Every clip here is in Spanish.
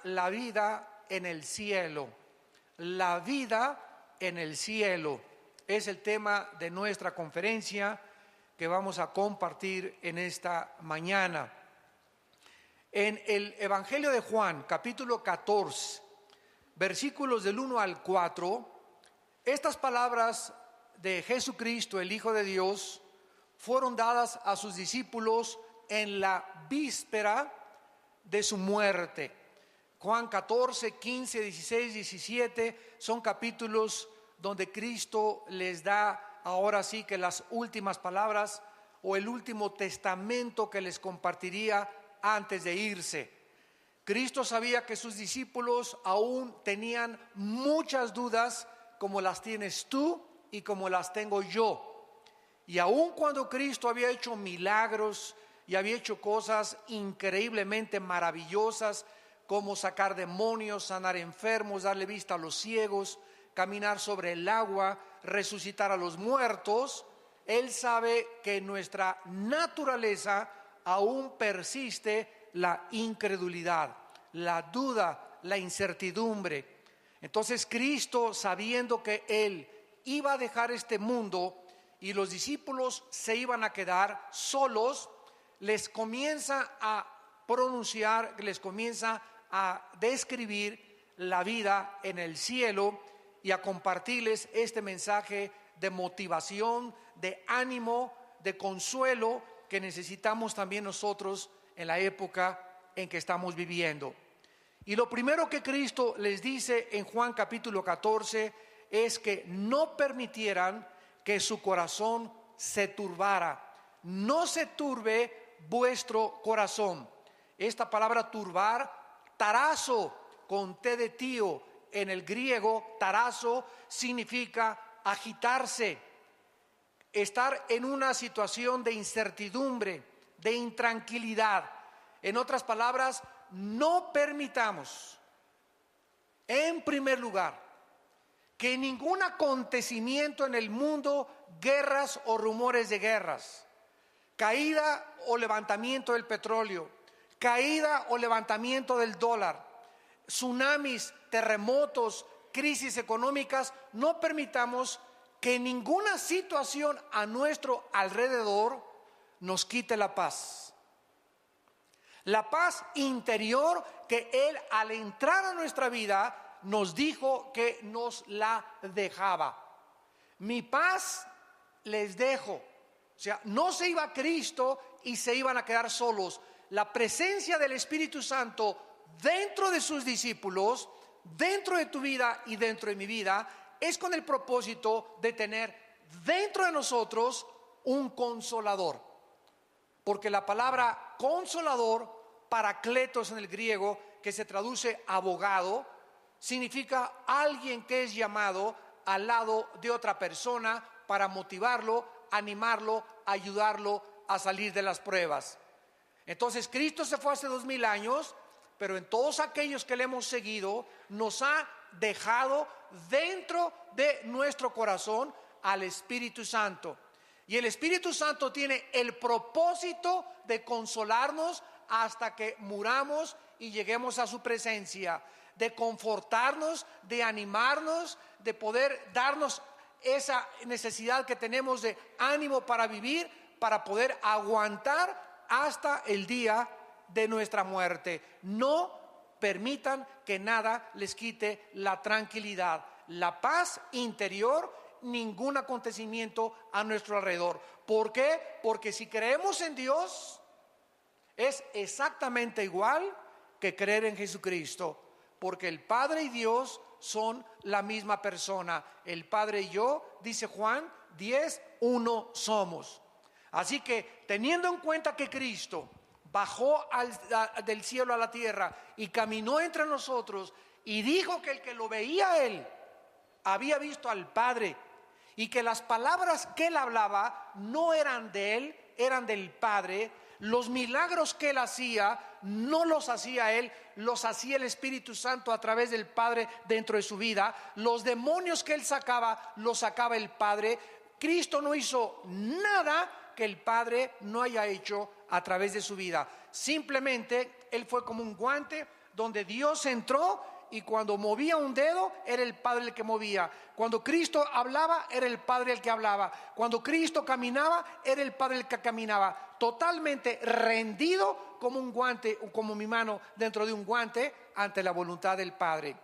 la vida en el cielo. La vida en el cielo es el tema de nuestra conferencia que vamos a compartir en esta mañana. En el Evangelio de Juan, capítulo 14, versículos del 1 al 4, estas palabras de Jesucristo, el Hijo de Dios, fueron dadas a sus discípulos en la víspera de su muerte. Juan 14, 15, 16, 17 son capítulos donde Cristo les da ahora sí que las últimas palabras o el último testamento que les compartiría antes de irse. Cristo sabía que sus discípulos aún tenían muchas dudas como las tienes tú y como las tengo yo. Y aun cuando Cristo había hecho milagros y había hecho cosas increíblemente maravillosas como sacar demonios, sanar enfermos, darle vista a los ciegos, caminar sobre el agua, resucitar a los muertos, Él sabe que en nuestra naturaleza aún persiste la incredulidad, la duda, la incertidumbre. Entonces Cristo, sabiendo que Él iba a dejar este mundo y los discípulos se iban a quedar solos, les comienza a pronunciar, les comienza a describir la vida en el cielo y a compartirles este mensaje de motivación, de ánimo, de consuelo que necesitamos también nosotros en la época en que estamos viviendo. Y lo primero que Cristo les dice en Juan capítulo 14 es que no permitieran que su corazón se turbara. No se turbe vuestro corazón. Esta palabra turbar, tarazo, con T de tío, en el griego, tarazo significa agitarse, estar en una situación de incertidumbre, de intranquilidad. En otras palabras, no permitamos, en primer lugar, que ningún acontecimiento en el mundo, guerras o rumores de guerras, caída o levantamiento del petróleo, caída o levantamiento del dólar, tsunamis, terremotos, crisis económicas, no permitamos que ninguna situación a nuestro alrededor nos quite la paz. La paz interior que Él al entrar a nuestra vida nos dijo que nos la dejaba. Mi paz les dejo. O sea, no se iba Cristo y se iban a quedar solos. La presencia del Espíritu Santo dentro de sus discípulos, dentro de tu vida y dentro de mi vida, es con el propósito de tener dentro de nosotros un consolador. Porque la palabra consolador, paracletos en el griego, que se traduce abogado, significa alguien que es llamado al lado de otra persona para motivarlo, animarlo, ayudarlo a salir de las pruebas. Entonces Cristo se fue hace 2000 años, pero en todos aquellos que le hemos seguido nos ha dejado dentro de nuestro corazón al Espíritu Santo. Y el Espíritu Santo tiene el propósito de consolarnos hasta que muramos y lleguemos a su presencia, de confortarnos, de animarnos, de poder darnos esa necesidad que tenemos de ánimo para vivir, para poder aguantar hasta el día de nuestra muerte. No permitan que nada les quite la tranquilidad, la paz interior, ningún acontecimiento a nuestro alrededor. ¿Por qué? Porque si creemos en Dios, es exactamente igual que creer en Jesucristo, porque el Padre y Dios son la misma persona. El Padre y yo, dice Juan 10, uno somos. Así que teniendo en cuenta que Cristo bajó del cielo a la tierra y caminó entre nosotros y dijo que el que lo veía a Él había visto al Padre, y que las palabras que Él hablaba no eran de Él, eran del Padre. Los milagros que Él hacía no los hacía Él, los hacía el Espíritu Santo a través del Padre dentro de su vida. Los demonios que Él sacaba, los sacaba el Padre. Cristo no hizo nada que el Padre no haya hecho a través de su vida. Simplemente Él fue como un guante donde Dios entró y cuando movía un dedo era el Padre el que movía. Cuando Cristo hablaba era el Padre el que hablaba. Cuando Cristo caminaba era el Padre el que caminaba. Totalmente rendido como un guante, como mi mano dentro de un guante ante la voluntad del Padre.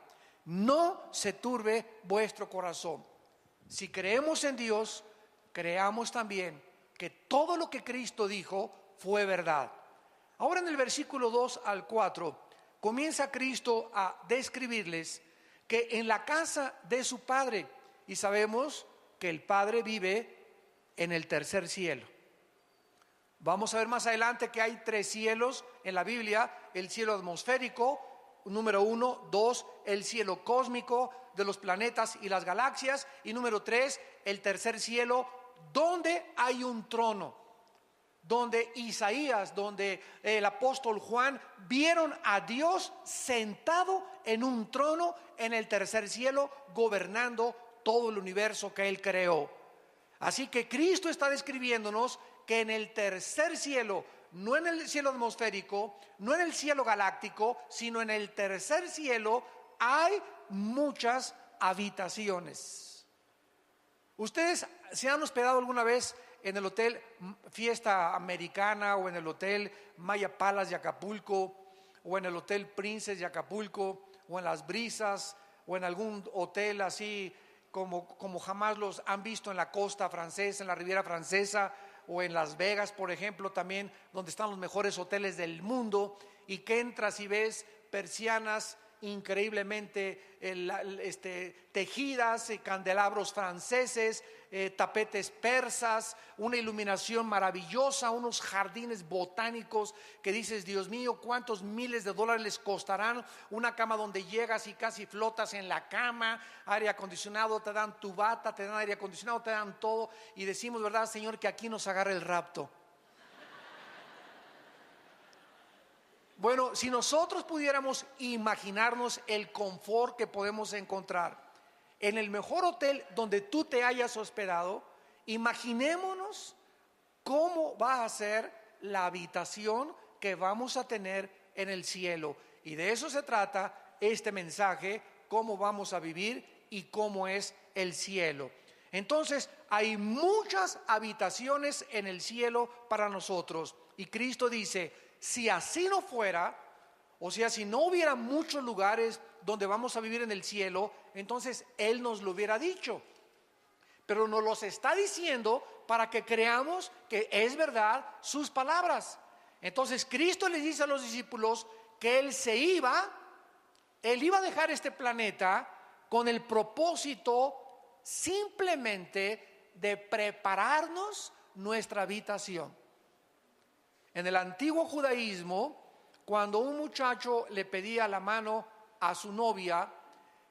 No se turbe vuestro corazón. Si creemos en Dios, creamos también que todo lo que Cristo dijo fue verdad. Ahora en el versículo 2 al 4 comienza Cristo a describirles que en la casa de su Padre, y sabemos que el Padre vive en el tercer cielo. Vamos a ver más adelante que hay 3 cielos en la Biblia: el cielo atmosférico, número 1, 2, el cielo cósmico de los planetas y las galaxias, y número 3, el tercer cielo, donde hay un trono, donde Isaías, donde el apóstol Juan vieron a Dios sentado en un trono en el tercer cielo, gobernando todo el universo que Él creó. Así que Cristo está describiéndonos que en el tercer cielo, no en el cielo atmosférico, no en el cielo galáctico, sino en el tercer cielo hay muchas habitaciones. ¿Ustedes se han hospedado alguna vez en el hotel Fiesta Americana o en el hotel Maya Palace de Acapulco o en el hotel Princess de Acapulco o en Las Brisas o en algún hotel así como jamás los han visto en la costa francesa, en la Riviera Francesa, o en Las Vegas, por ejemplo, también, donde están los mejores hoteles del mundo, y que entras y ves persianas increíblemente tejidas, candelabros franceses, tapetes persas, una iluminación maravillosa, unos jardines botánicos que dices, Dios mío, cuántos miles de dólares les costarán, una cama donde llegas y casi flotas en la cama, aire acondicionado, te dan tu bata, te dan aire acondicionado, te dan todo, y decimos, ¿verdad, Señor, que aquí nos agarre el rapto? Bueno, si nosotros pudiéramos imaginarnos el confort que podemos encontrar en el mejor hotel donde tú te hayas hospedado, imaginémonos cómo va a ser la habitación que vamos a tener en el cielo. Y de eso se trata este mensaje, cómo vamos a vivir y cómo es el cielo. Entonces, hay muchas habitaciones en el cielo para nosotros. Y Cristo dice, si así no fuera, o sea, si no hubiera muchos lugares donde vamos a vivir en el cielo, entonces Él nos lo hubiera dicho. Pero nos los está diciendo para que creamos que es verdad sus palabras. Entonces Cristo les dice a los discípulos que Él iba a dejar este planeta con el propósito simplemente de prepararnos nuestra habitación. En el antiguo judaísmo, cuando un muchacho le pedía la mano a su novia,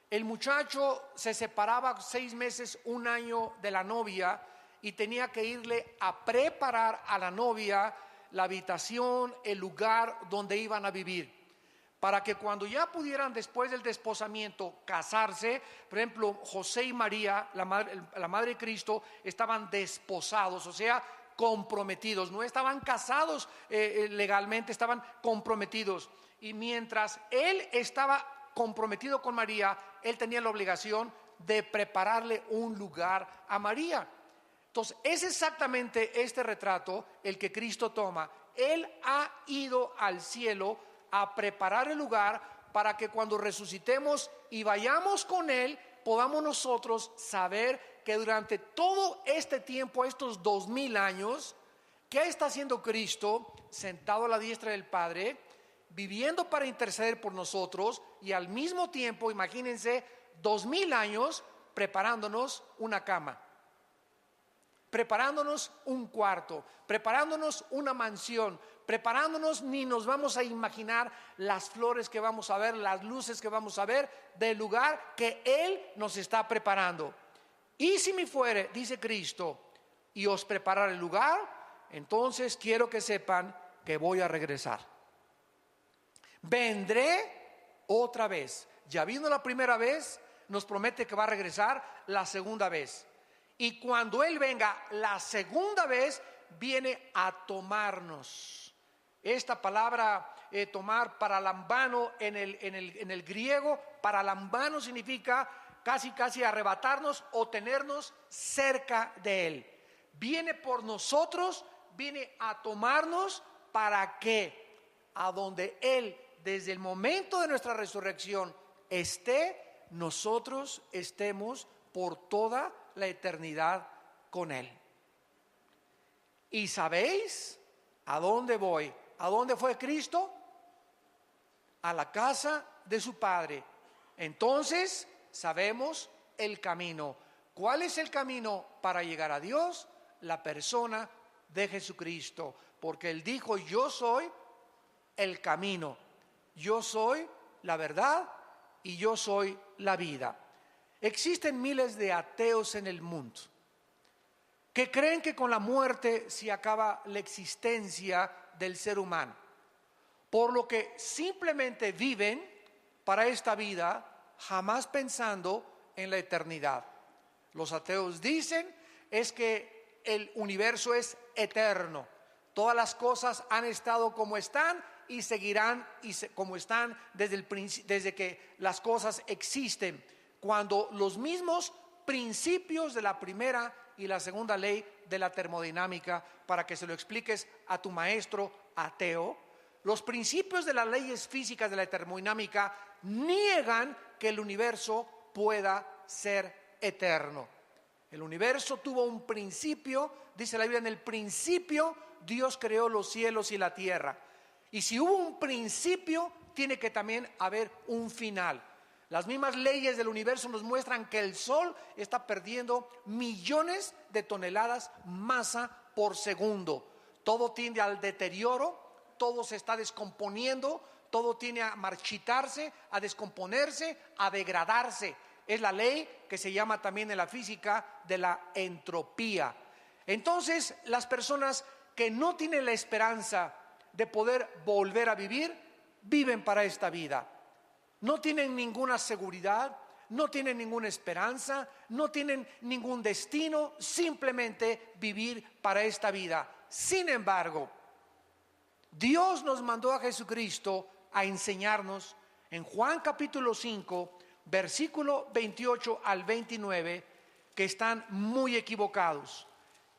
el muchacho se separaba 6 meses, 1 año de la novia y tenía que irle a preparar a la novia la habitación, el lugar donde iban a vivir, para que cuando ya pudieran después del desposamiento casarse, por ejemplo, José y María, la madre de Cristo, estaban desposados, o sea, comprometidos, no estaban casados legalmente, estaban comprometidos. Y mientras él estaba comprometido con María, él tenía la obligación de prepararle un lugar a María. Entonces, es exactamente este retrato el que Cristo toma. Él ha ido al cielo a preparar el lugar para que cuando resucitemos y vayamos con Él, podamos nosotros saber que durante todo este tiempo, estos 2000 años, ¿qué está haciendo Cristo? Sentado a la diestra del Padre, viviendo para interceder por nosotros, y al mismo tiempo, imagínense, 2000 años preparándonos una cama, preparándonos un cuarto, preparándonos una mansión, preparándonos, ni nos vamos a imaginar las flores que vamos a ver, las luces que vamos a ver del lugar que Él nos está preparando. Y si me fuere, dice Cristo, y os prepararé el lugar, entonces quiero que sepan que voy a regresar. Vendré otra vez. Ya vino la primera vez, nos promete que va a regresar la segunda vez. Y cuando Él venga la segunda vez, viene a tomarnos. Esta palabra tomar paralambano en el griego. Paralambano significa casi arrebatarnos o tenernos cerca de Él. Viene por nosotros, viene a tomarnos para que a donde Él, desde el momento de nuestra resurrección, esté, nosotros estemos por toda la eternidad con Él. ¿Y sabéis a dónde voy? ¿A dónde fue Cristo? A la casa de su Padre. Entonces sabemos el camino. ¿Cuál es el camino para llegar a Dios? La persona de Jesucristo. Porque Él dijo: yo soy el camino, yo soy la verdad y yo soy la vida. Existen miles de ateos en el mundo que creen que con la muerte se acaba la existencia del ser humano, por lo que simplemente viven para esta vida, jamás pensando en la eternidad. Los ateos dicen es que el universo es eterno, todas las cosas han estado como están y seguirán como están desde que las cosas existen, cuando los mismos principios de la primera y la segunda ley de la termodinámica, para que se lo expliques a tu maestro ateo, los principios de las leyes físicas de la termodinámica niegan que el universo pueda ser eterno. El universo tuvo un principio, dice la Biblia: en el principio Dios creó los cielos y la tierra. Y si hubo un principio, tiene que también haber un final. Las mismas leyes del universo nos muestran que el Sol está perdiendo millones de toneladas masa por segundo. Todo tiende al deterioro, todo se está descomponiendo, todo tiende a marchitarse, a descomponerse, a degradarse. Es la ley que se llama también en la física de la entropía. Entonces, las personas que no tienen la esperanza de poder volver a vivir, viven para esta vida. No tienen ninguna seguridad, no tienen ninguna esperanza, no tienen ningún destino, simplemente vivir para esta vida. Sin embargo, Dios nos mandó a Jesucristo a enseñarnos en Juan capítulo 5, versículo 28 al 29, que están muy equivocados.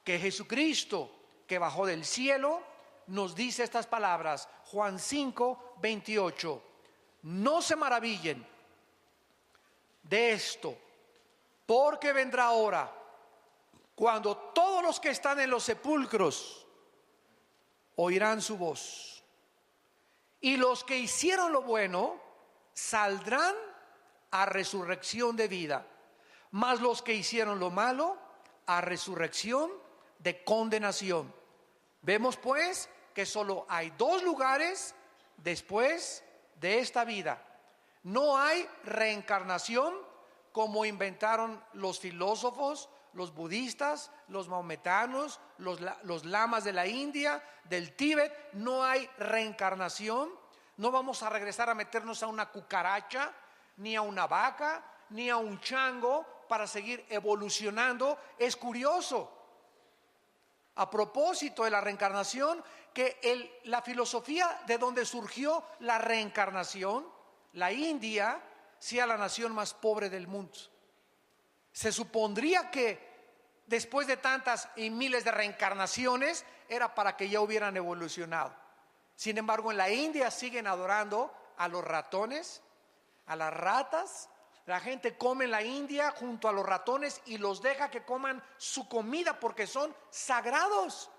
Que Jesucristo, que bajó del cielo, nos dice estas palabras. Juan 5, 28. No se maravillen de esto, porque vendrá hora cuando todos los que están en los sepulcros oirán su voz, y los que hicieron lo bueno saldrán a resurrección de vida, mas los que hicieron lo malo a resurrección de condenación. Vemos pues que solo hay dos lugares después de esta vida. No hay reencarnación como inventaron los filósofos, los budistas, los maometanos, los lamas de la India, del Tíbet. No hay reencarnación. No vamos a regresar a meternos a una cucaracha, ni a una vaca, ni a un chango para seguir evolucionando. Es curioso, a propósito de la reencarnación, que la filosofía de donde surgió la reencarnación, la India, sea la nación más pobre del mundo. Se supondría que después de tantas y miles de reencarnaciones era para que ya hubieran evolucionado. Sin embargo, en la India siguen adorando a los ratones, a las ratas. La gente come en la India junto a los ratones y los deja que coman su comida porque son sagrados.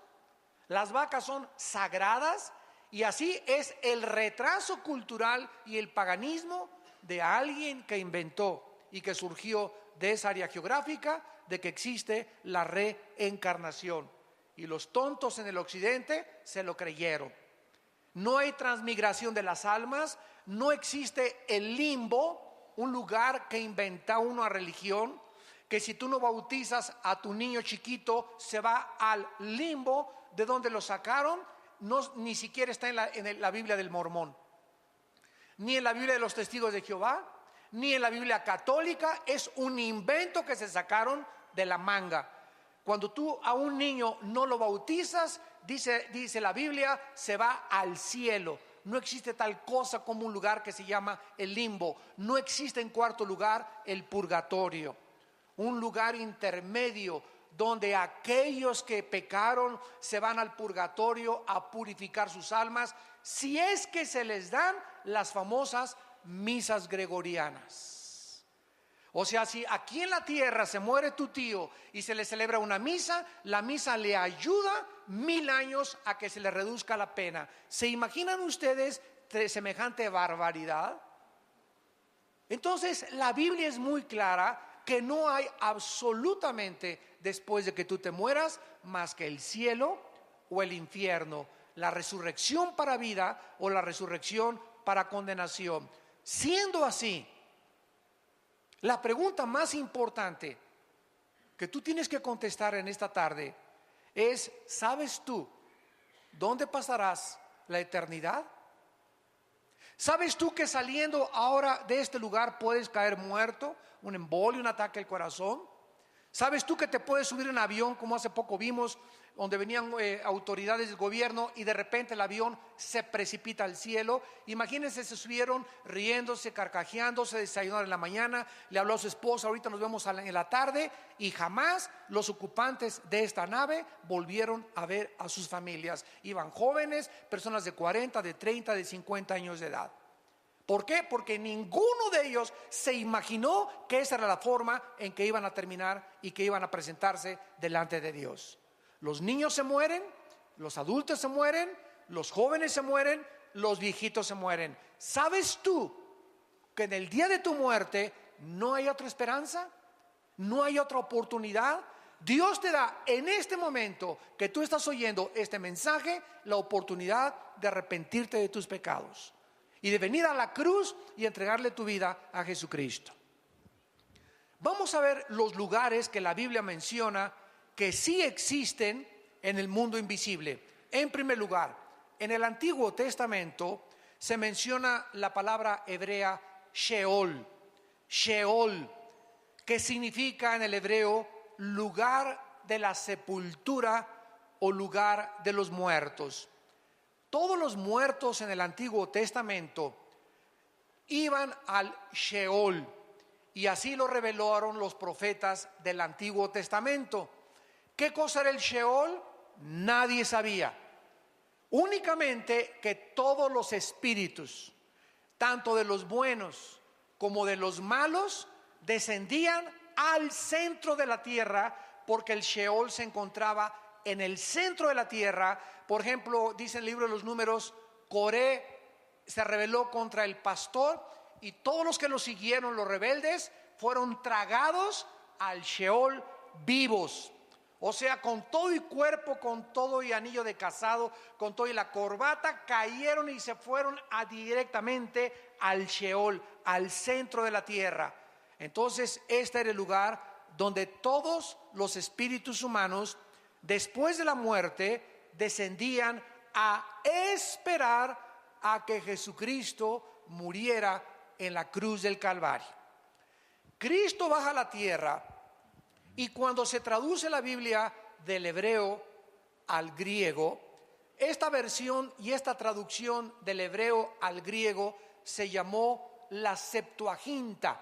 Las vacas son sagradas, y así es el retraso cultural y el paganismo de alguien que inventó y que surgió de esa área geográfica de que existe la reencarnación. Y los tontos en el occidente se lo creyeron. No hay transmigración de las almas, no existe el limbo, un lugar que inventa una religión, que si tú no bautizas a tu niño chiquito se va al limbo. ¿De dónde lo sacaron? No, ni siquiera está en la Biblia del Mormón, ni en la Biblia de los Testigos de Jehová, ni en la Biblia católica. Es un invento que se sacaron de la manga. Cuando tú a un niño no lo bautizas, dice la Biblia, se va al cielo. no existe tal cosa como un lugar que se llama el limbo. No existe en cuarto lugar el purgatorio, un lugar intermedio donde aquellos que pecaron se van al purgatorio a purificar sus almas, si es que se les dan las famosas misas gregorianas. O sea, si aquí en la tierra se muere tu tío y se le celebra una misa, la misa le ayuda 1000 años a que se le reduzca la pena. ¿Se imaginan ustedes de semejante barbaridad? Entonces la Biblia es muy clara que no hay absolutamente después de que tú te mueras más que el cielo o el infierno, la resurrección para vida o la resurrección para condenación. Siendo así, la pregunta más importante que tú tienes que contestar en esta tarde es: ¿sabes tú dónde pasarás la eternidad? ¿Sabes tú que saliendo ahora de este lugar puedes caer muerto, un embolio, un ataque al corazón? ¿Sabes tú que te puedes subir en avión, como hace poco vimos, donde venían autoridades del gobierno y de repente el avión se precipita al cielo? Imagínense, se subieron riéndose, carcajeándose, desayunaron en la mañana, le habló a su esposa: ahorita nos vemos en la tarde, y jamás los ocupantes de esta nave volvieron a ver a sus familias. Iban jóvenes, personas de 40, de 30, de 50 años de edad. ¿Por qué? Porque ninguno de ellos se imaginó que esa era la forma en que iban a terminar y que iban a presentarse delante de Dios. Los niños se mueren, los adultos se mueren, los jóvenes se mueren, los viejitos se mueren. ¿Sabes tú que en el día de tu muerte no hay otra esperanza? ¿No hay otra oportunidad? Dios te da en este momento que tú estás oyendo este mensaje la oportunidad de arrepentirte de tus pecados y de venir a la cruz y entregarle tu vida a Jesucristo. Vamos a ver los lugares que la Biblia menciona que sí existen en el mundo invisible. En primer lugar, en el Antiguo Testamento se menciona la palabra hebrea Sheol. Sheol, que significa en el hebreo lugar de la sepultura o lugar de los muertos. Todos los muertos en el Antiguo Testamento iban al Sheol, y así lo revelaron los profetas del Antiguo Testamento. ¿Qué cosa era el Sheol? Nadie sabía. Únicamente que todos los espíritus, tanto de los buenos como de los malos, descendían al centro de la tierra, porque el Sheol se encontraba en el centro de la tierra. Por ejemplo, dice el libro de los Números, Coré se rebeló contra el pastor y todos los que lo siguieron, los rebeldes, fueron tragados al Sheol vivos. O sea, con todo y cuerpo, con todo y anillo de casado, con todo y la corbata, cayeron y se fueron directamente al Sheol, al centro de la tierra. Entonces, este era el lugar donde todos los espíritus humanos, después de la muerte, descendían a esperar a que Jesucristo muriera en la cruz del Calvario. Cristo baja a la tierra, y cuando se traduce la Biblia del hebreo al griego, esta versión y esta traducción del hebreo al griego se llamó la Septuaginta.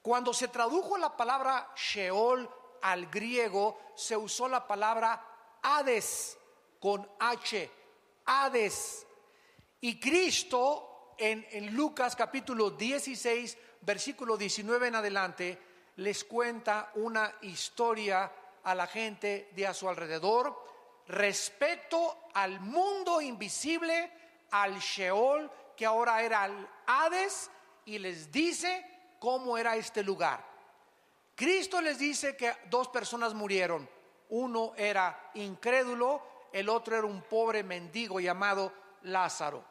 Cuando se tradujo la palabra Sheol al griego, se usó la palabra Hades con H, Hades. Y Cristo en Lucas capítulo 16, versículo 19 en adelante, les cuenta una historia a la gente de a su alrededor respecto al mundo invisible, al Sheol, que ahora era el Hades, y les dice cómo era este lugar. Cristo les dice que 2 personas murieron. Uno era incrédulo, el otro era un pobre mendigo llamado Lázaro.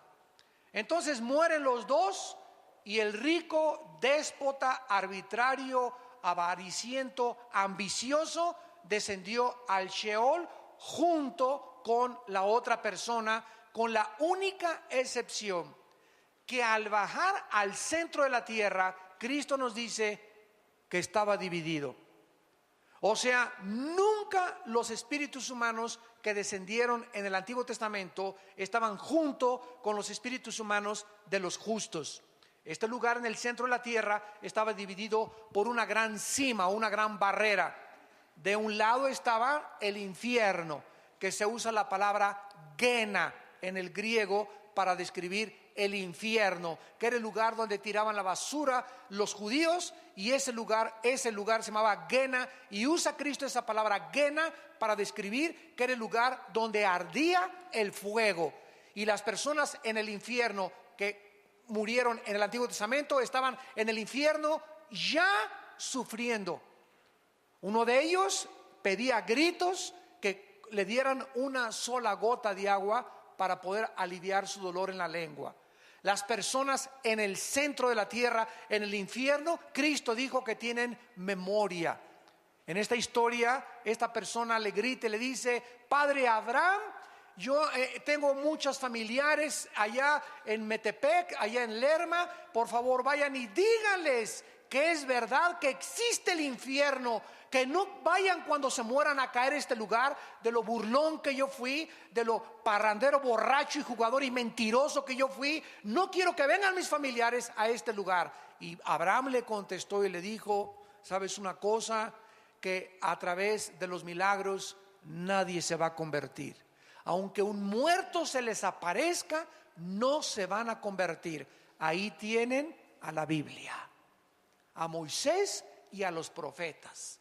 Entonces mueren los dos, y el rico, déspota, arbitrario, avariciento, ambicioso, descendió al Sheol junto con la otra persona, con la única excepción que al bajar al centro de la tierra, Cristo nos dice que estaba dividido. O sea, nunca los espíritus humanos que descendieron en el Antiguo Testamento estaban junto con los espíritus humanos de los justos. Este lugar en el centro de la tierra estaba dividido por una gran cima, una gran barrera. De un lado estaba el infierno, que se usa la palabra Gena en el griego para describir el infierno, que era el lugar donde tiraban la basura los judíos, y ese lugar se llamaba Gena, y usa Cristo esa palabra Gena para describir que era el lugar donde ardía el fuego. Y las personas en el infierno que murieron en el Antiguo Testamento estaban en el infierno ya sufriendo. Uno de ellos pedía a gritos que le dieran una sola gota de agua para poder aliviar su dolor en la lengua. Las personas en el centro de la tierra, en el infierno, Cristo dijo que tienen memoria. En esta historia, esta persona le grita y le dice: Padre Abraham, yo tengo muchos familiares allá en Metepec, allá en Lerma, por favor vayan y díganles que es verdad que existe el infierno, que no vayan cuando se mueran a caer a este lugar, de lo burlón que yo fui, de lo parrandero, borracho y jugador y mentiroso que yo fui. No quiero que vengan mis familiares a este lugar. Y Abraham le contestó y le dijo: ¿sabes una cosa? Que a través de los milagros nadie se va a convertir. Aunque un muerto se les aparezca, no se van a convertir. Ahí tienen a la Biblia, a Moisés y a los profetas.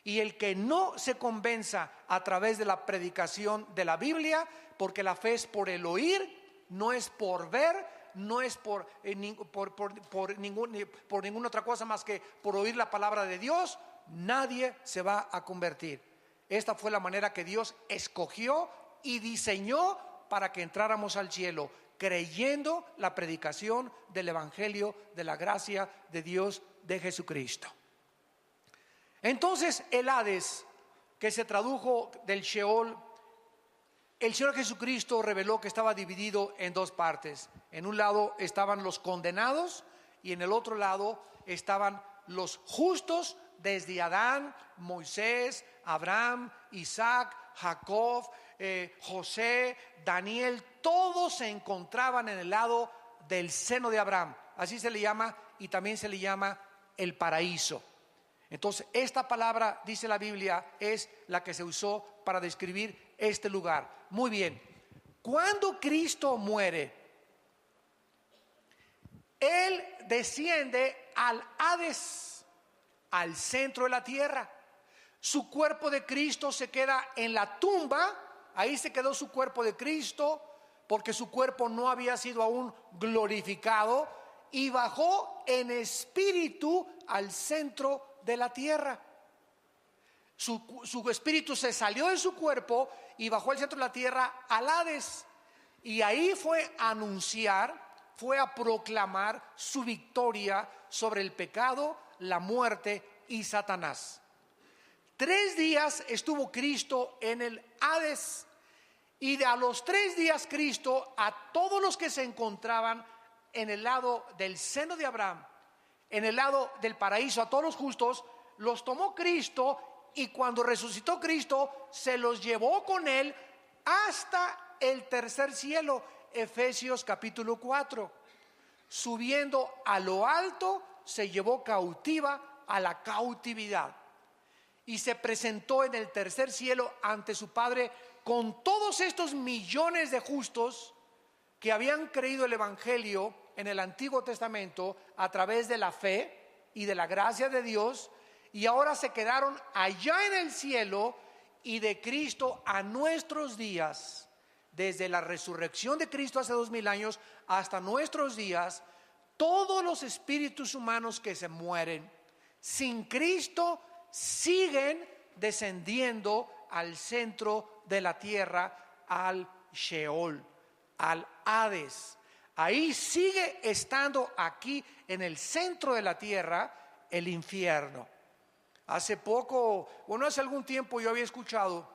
Y el que no se convenza a través de la predicación de la Biblia, porque la fe es por el oír, no es por ver, no es por ninguna otra cosa más que por oír la palabra de Dios, nadie se va a convertir. Esta fue la manera que Dios escogió y diseñó para que entráramos al cielo, creyendo la predicación del Evangelio de la gracia de Dios, de Jesucristo. Entonces el Hades, que se tradujo del Sheol, el Señor Jesucristo reveló que estaba dividido en dos partes. En un lado estaban los condenados y en el otro lado estaban los justos, desde Adán, Moisés, Abraham, Isaac, Jacob, José, Daniel. Todos se encontraban en el lado del seno de Abraham. Así se le llama, y también se le llama el paraíso. Entonces esta palabra, dice la Biblia, es la que se usó para describir este lugar. Muy bien, cuando Cristo muere, Él desciende al Hades, al centro de la tierra. Su cuerpo de Cristo se queda en la tumba. Ahí se quedó su cuerpo de Cristo, porque su cuerpo no había sido aún glorificado, y bajó en espíritu al centro de la tierra. Su espíritu se salió de su cuerpo y bajó al centro de la tierra, al Hades, y ahí fue a anunciar, fue a proclamar su victoria sobre el pecado, la muerte y Satanás. 3 días estuvo Cristo en el Hades, y a los 3 días Cristo, a todos los que se encontraban en el lado del seno de Abraham, en el lado del paraíso, a todos los justos, los tomó Cristo, y cuando resucitó Cristo, se los llevó con Él hasta el tercer cielo. Efesios capítulo 4. Subiendo a lo alto, se llevó cautiva a la cautividad, y se presentó en el tercer cielo ante su Padre con todos estos millones de justos que habían creído el Evangelio en el Antiguo Testamento a través de la fe y de la gracia de Dios, y ahora se quedaron allá en el cielo. Y de Cristo a nuestros días, desde la resurrección de Cristo hace 2000 años hasta nuestros días, todos los espíritus humanos que se mueren sin Cristo siguen descendiendo al centro de la tierra, al Sheol, al Hades. Ahí sigue estando, aquí en el centro de la tierra, el infierno. Hace algún tiempo yo había escuchado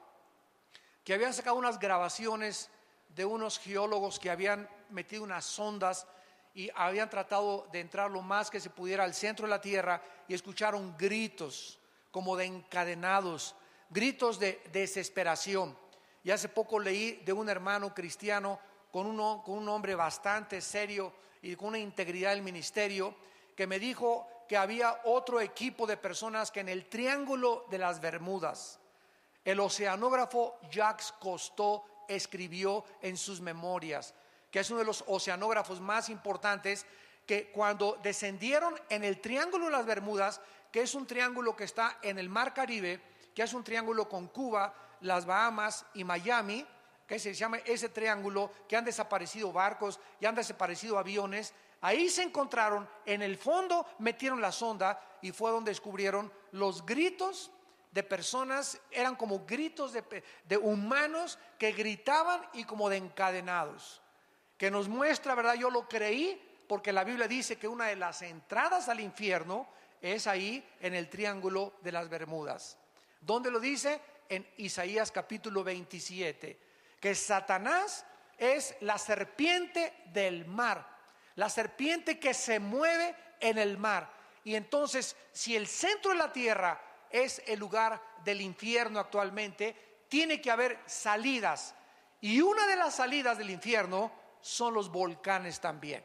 que habían sacado unas grabaciones de unos geólogos que habían metido unas sondas y habían tratado de entrar lo más que se pudiera al centro de la tierra, y escucharon gritos como de encadenados, gritos de desesperación. Y hace poco leí de un hermano cristiano con un hombre bastante serio y con una integridad del ministerio, que me dijo que había otro equipo de personas que en el Triángulo de las Bermudas, el oceanógrafo Jacques Cousteau escribió en sus memorias, que es uno de los oceanógrafos más importantes, que cuando descendieron en el Triángulo de las Bermudas, que es un triángulo que está en el Mar Caribe, que es un triángulo con Cuba, las Bahamas y Miami, que se llama ese triángulo, que han desaparecido barcos y han desaparecido aviones. Ahí se encontraron, en el fondo metieron la sonda y fue donde descubrieron los gritos de personas, eran como gritos de humanos que gritaban y como de encadenados, que nos muestra, ¿verdad? Yo lo creí porque la Biblia dice que una de las entradas al infierno es ahí en el Triángulo de las Bermudas. ¿Dónde lo dice? En Isaías capítulo 27, que Satanás es la serpiente del mar, la serpiente que se mueve en el mar. Y entonces, si el centro de la tierra es el lugar del infierno actualmente, tiene que haber salidas, y una de las salidas del infierno son los volcanes también.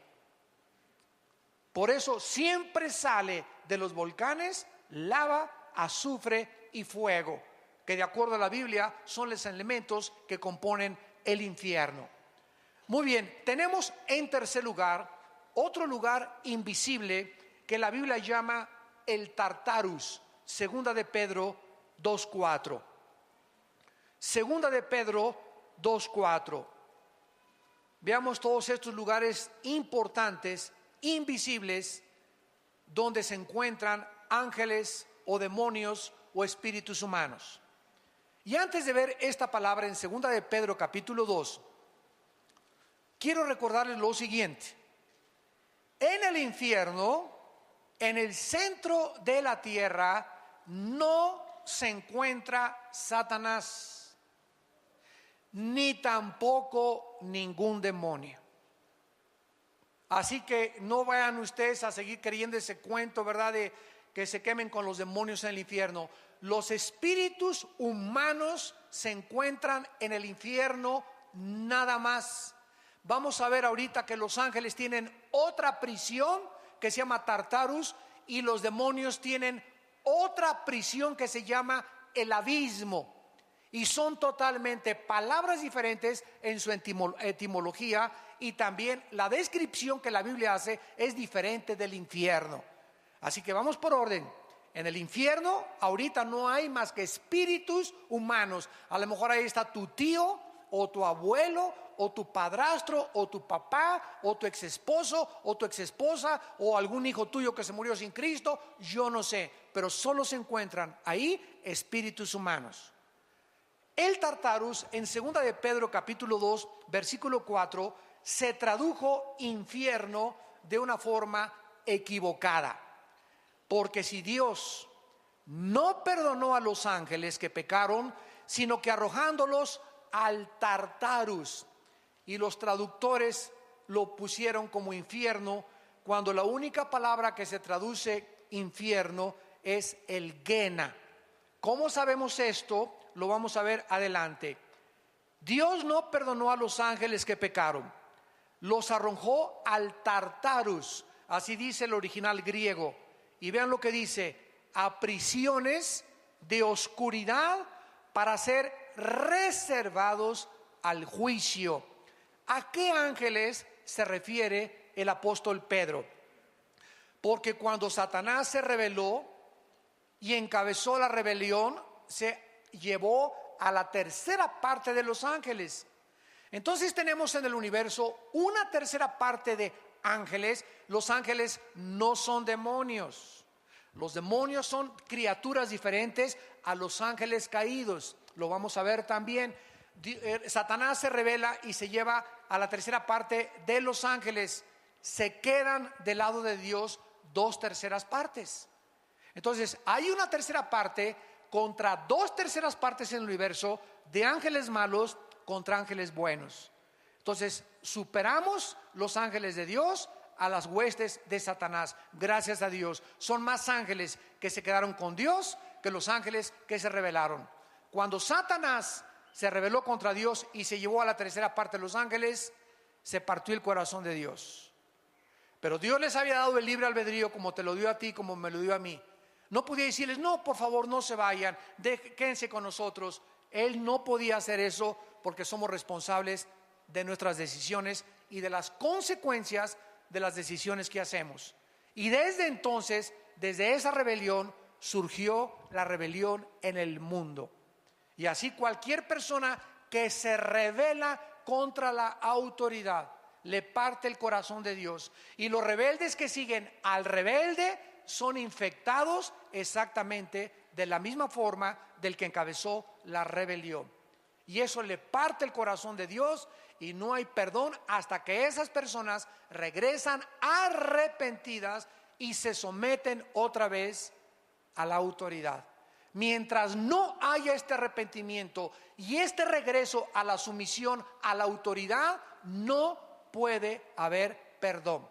Por eso siempre sale de los volcanes lava, azufre y fuego, que de acuerdo a la Biblia son los elementos que componen el infierno. Muy bien, tenemos en tercer lugar otro lugar invisible que la Biblia llama el Tartarus. Segunda de Pedro 2:4. Segunda de Pedro 2:4. Veamos todos estos lugares importantes, invisibles, donde se encuentran ángeles o demonios o espíritus humanos. Y antes de ver esta palabra en segunda de Pedro capítulo 2, quiero recordarles lo siguiente. En el infierno, en el centro de la tierra, no se encuentra Satanás, ni tampoco ningún demonio. Así que no vayan ustedes a seguir creyendo ese cuento, ¿verdad?, de que se quemen con los demonios en el infierno. Los espíritus humanos se encuentran en el infierno nada más. Vamos a ver ahorita que los ángeles tienen otra prisión que se llama Tartarus, y los demonios tienen otra prisión que se llama el abismo, y son totalmente palabras diferentes en su etimología, y también la descripción que la Biblia hace es diferente del infierno. Así que vamos por orden. En el infierno ahorita no hay más que espíritus humanos. A lo mejor ahí está tu tío o tu abuelo o tu padrastro o tu papá o tu exesposo o tu exesposa o algún hijo tuyo que se murió sin Cristo, yo no sé, pero solo se encuentran ahí espíritus humanos. El Tartarus en segunda de Pedro capítulo 2 versículo 4 se tradujo infierno de una forma equivocada, porque si Dios no perdonó a los ángeles que pecaron, sino que arrojándolos al Tartarus, y los traductores lo pusieron como infierno, cuando la única palabra que se traduce infierno es el Gena. ¿Cómo sabemos esto? Lo vamos a ver adelante. Dios no perdonó a los ángeles que pecaron, los arrojó al Tartarus, así dice el original griego, y vean lo que dice: a prisiones de oscuridad para ser reservados al juicio. ¿A qué ángeles se refiere el apóstol Pedro? Porque cuando Satanás se rebeló y encabezó la rebelión, se llevó a la tercera parte de los ángeles. Entonces tenemos en el universo una tercera parte de ángeles. Los ángeles no son demonios. Los demonios son criaturas diferentes a los ángeles caídos. Lo vamos a ver también. Satanás se rebela y se lleva a la tercera parte de los ángeles. Se quedan del lado de Dios 2/3 partes. Entonces hay una tercera parte contra 2/3 partes en el universo, de ángeles malos contra ángeles buenos. Entonces superamos los ángeles de Dios a las huestes de Satanás. Gracias a Dios, son más ángeles que se quedaron con Dios que los ángeles que se rebelaron. Cuando Satanás se rebeló contra Dios y se llevó a la tercera parte de los ángeles, se partió el corazón de Dios. Pero Dios les había dado el libre albedrío, como te lo dio a ti, como me lo dio a mí. No podía decirles, no, por favor, no se vayan, quédense con nosotros. Él no podía hacer eso porque somos responsables de nuestras decisiones y de las consecuencias de las decisiones que hacemos. Y desde entonces, desde esa rebelión, surgió la rebelión en el mundo. Y así cualquier persona que se rebela contra la autoridad le parte el corazón de Dios. Y los rebeldes que siguen al rebelde son infectados exactamente de la misma forma del que encabezó la rebelión. Y eso le parte el corazón de Dios y no hay perdón hasta que esas personas regresan arrepentidas y se someten otra vez a la autoridad. Mientras no haya este arrepentimiento y este regreso a la sumisión a la autoridad, no puede haber perdón.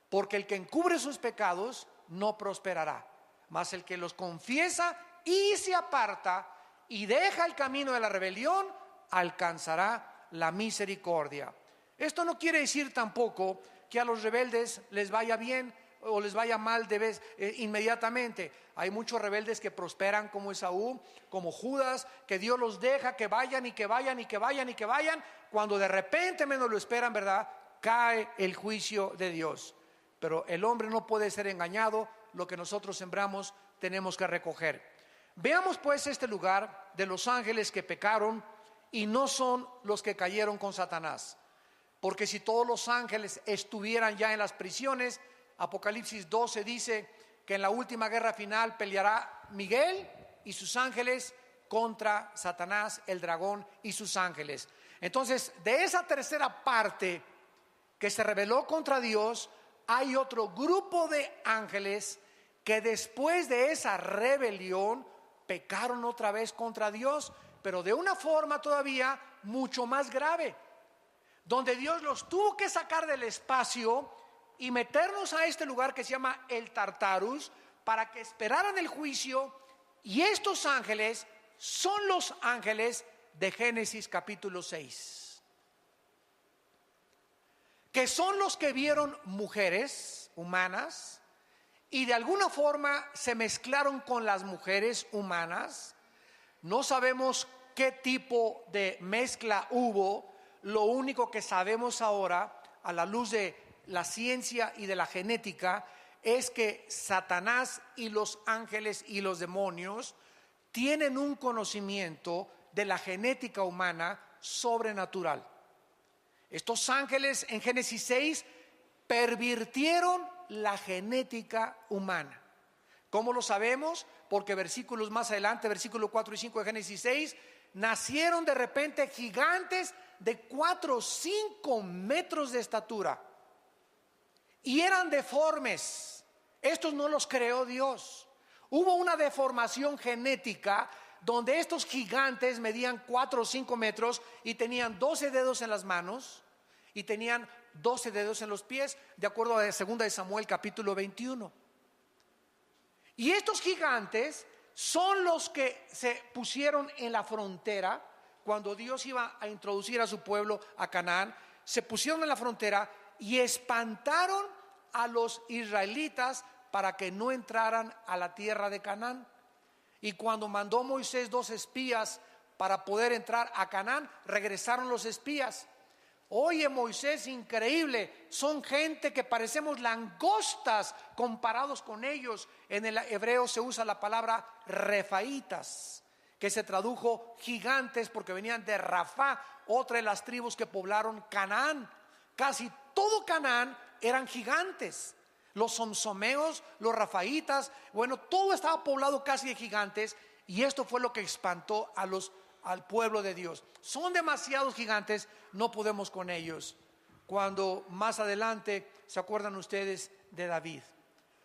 Porque el que encubre sus pecados no prosperará, mas el que los confiesa y se aparta y deja el camino de la rebelión, alcanzará la misericordia. Esto no quiere decir tampoco que a los rebeldes les vaya bien o les vaya mal inmediatamente. Hay muchos rebeldes que prosperan, como Esaú, como Judas, que Dios los deja que vayan y que vayan y que vayan y que vayan. Cuando de repente menos lo esperan, ¿verdad?, cae el juicio de Dios. Pero el hombre no puede ser engañado. Lo que nosotros sembramos tenemos que recoger. Veamos pues este lugar de los ángeles que pecaron y no son los que cayeron con Satanás. Porque si todos los ángeles estuvieran ya en las prisiones, Apocalipsis 12 dice que en la última guerra final peleará Miguel y sus ángeles contra Satanás, el dragón y sus ángeles. Entonces, de esa tercera parte que se rebeló contra Dios, hay otro grupo de ángeles que después de esa rebelión pecaron otra vez contra Dios, pero de una forma todavía mucho más grave, donde Dios los tuvo que sacar del espacio y meternos a este lugar que se llama el Tartarus para que esperaran el juicio. Y estos ángeles son los ángeles de Génesis capítulo 6, que son los que vieron mujeres humanas y de alguna forma se mezclaron con las mujeres humanas. No sabemos qué tipo de mezcla hubo. Lo único que sabemos ahora, a la luz de la ciencia y de la genética, es que Satanás y los ángeles y los demonios tienen un conocimiento de la genética humana sobrenatural. Estos ángeles en Génesis 6 pervirtieron la genética humana. ¿Cómo lo sabemos? Porque versículos más adelante, versículo 4 y 5 de Génesis 6, nacieron de repente gigantes de 4 o 5 metros de estatura y eran deformes. Estos no los creó Dios. Hubo una deformación genética donde estos gigantes medían 4 o 5 metros y tenían 12 dedos en las manos y tenían 12 dedos en los pies, de acuerdo a 2 de Samuel capítulo 21. Y estos gigantes son los que se pusieron en la frontera cuando Dios iba a introducir a su pueblo a Canaán. Se pusieron en la frontera y espantaron a los israelitas para que no entraran a la tierra de Canaán. Y cuando mandó Moisés 2 espías para poder entrar a Canaán, regresaron los espías. Oye, Moisés, increíble, son gente que parecemos langostas comparados con ellos. En el hebreo se usa la palabra refaitas, que se tradujo gigantes porque venían de Rafá, otra de las tribus que poblaron Canaán. Casi todo Canaán eran gigantes. Los somsomeos, los rafaitas, bueno, todo estaba poblado casi de gigantes, y esto fue lo que espantó al pueblo de Dios. Son demasiados gigantes, no podemos con ellos. Cuando más adelante, ¿se acuerdan ustedes de David?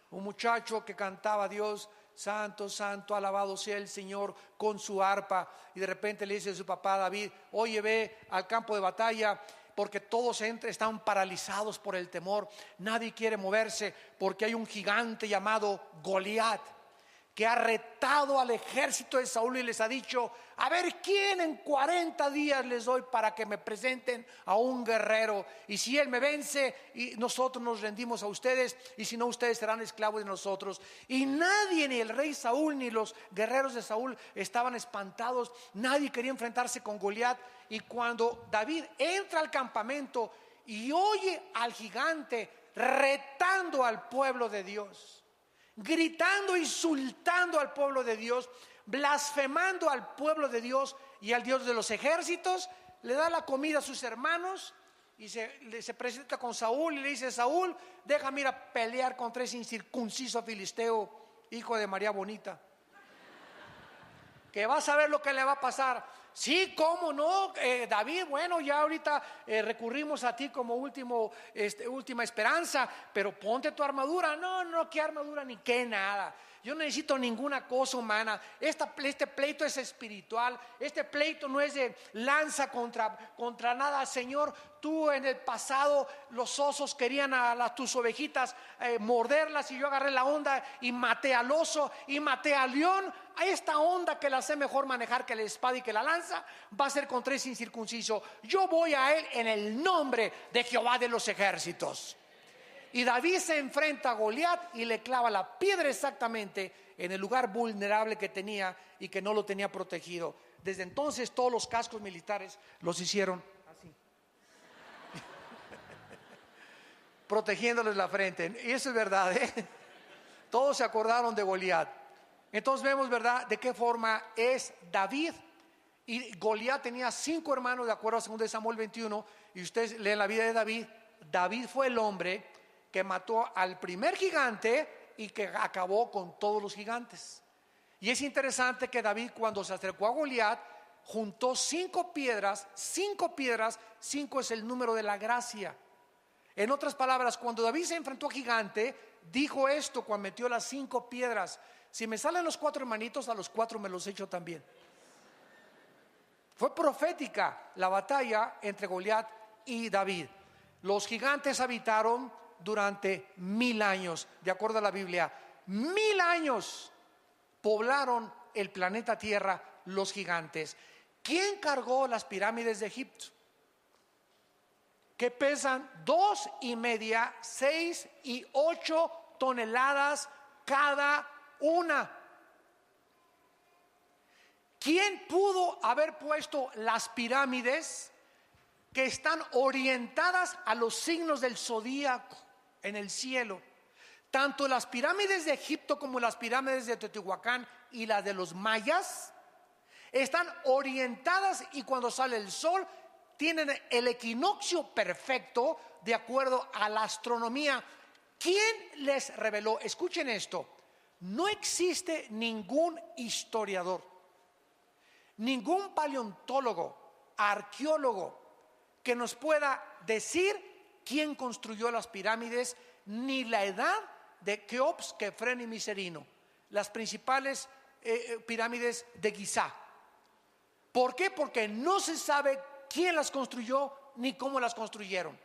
Un muchacho que cantaba a Dios, santo, santo, alabado sea el Señor, con su arpa, y de repente le dice a su papá David: oye, ve al campo de batalla, porque todos están paralizados por el temor, nadie quiere moverse porque hay un gigante llamado Goliat que ha retado al ejército de Saúl y les ha dicho: a ver, ¿quién en 40 días les doy para que me presenten a un guerrero? Y si él me vence, y nosotros nos rendimos a ustedes, y si no, ustedes serán esclavos de nosotros. Y nadie, ni el rey Saúl ni los guerreros de Saúl, estaban espantados. Nadie quería enfrentarse con Goliat. Y cuando David entra al campamento y oye al gigante retando al pueblo de Dios, gritando, insultando al pueblo de Dios, blasfemando al pueblo de Dios y al Dios de los ejércitos, le da la comida a sus hermanos y se presenta con Saúl y le dice: Saúl, déjame ir a pelear contra ese incircunciso filisteo, hijo de María Bonita, que vas a ver lo que le va a pasar. Sí, cómo no, David, bueno, ya ahorita recurrimos a ti como última esperanza, pero ponte tu armadura. No, qué armadura ni qué nada. Yo no necesito ninguna cosa humana. Este pleito es espiritual. Este pleito no es de lanza contra nada. Señor, tú en el pasado los osos querían a tus ovejitas morderlas, y yo agarré la onda y maté al oso y maté al león. A esta onda, que la sé mejor manejar que la espada y que la lanza, va a ser contra ese incircunciso. Yo voy a él en el nombre de Jehová de los ejércitos. Y David se enfrenta a Goliat y le clava la piedra exactamente en el lugar vulnerable que tenía y que no lo tenía protegido. Desde entonces todos los cascos militares los hicieron así, protegiéndoles la frente. Y eso es verdad, ¿eh? Todos se acordaron de Goliat. Entonces vemos, ¿verdad?, de qué forma es David. Y Goliat tenía 5 hermanos, de acuerdo a 2 Samuel 21. Y ustedes leen la vida de David. David fue el hombre que mató al primer gigante y que acabó con todos los gigantes. Y es interesante que David, cuando se acercó a Goliat, juntó 5 piedras. 5 es el número de la gracia. En otras palabras, cuando David se enfrentó a gigante, dijo esto cuando metió las 5 piedras: si me salen los 4 hermanitos, a los 4 me los echo también. Fue profética la batalla entre Goliat y David. Los gigantes habitaron durante 1000 años, de acuerdo a la Biblia. 1000 años poblaron el planeta Tierra los gigantes. ¿Quién cargó las pirámides de Egipto? Que pesan 2,5, 6 y 8 toneladas cada una. ¿Quién pudo haber puesto las pirámides que están orientadas a los signos del zodíaco en el cielo? Tanto las pirámides de Egipto como las pirámides de Teotihuacán y las de los mayas están orientadas, y cuando sale el sol tienen el equinoccio perfecto de acuerdo a la astronomía. ¿Quién les reveló? Escuchen esto: no existe ningún historiador, ningún paleontólogo, arqueólogo que nos pueda decir quién construyó las pirámides, ni la edad de Keops, Kefren y Miserino, las principales pirámides de Gizá. ¿Por qué? Porque no se sabe quién las construyó ni cómo las construyeron.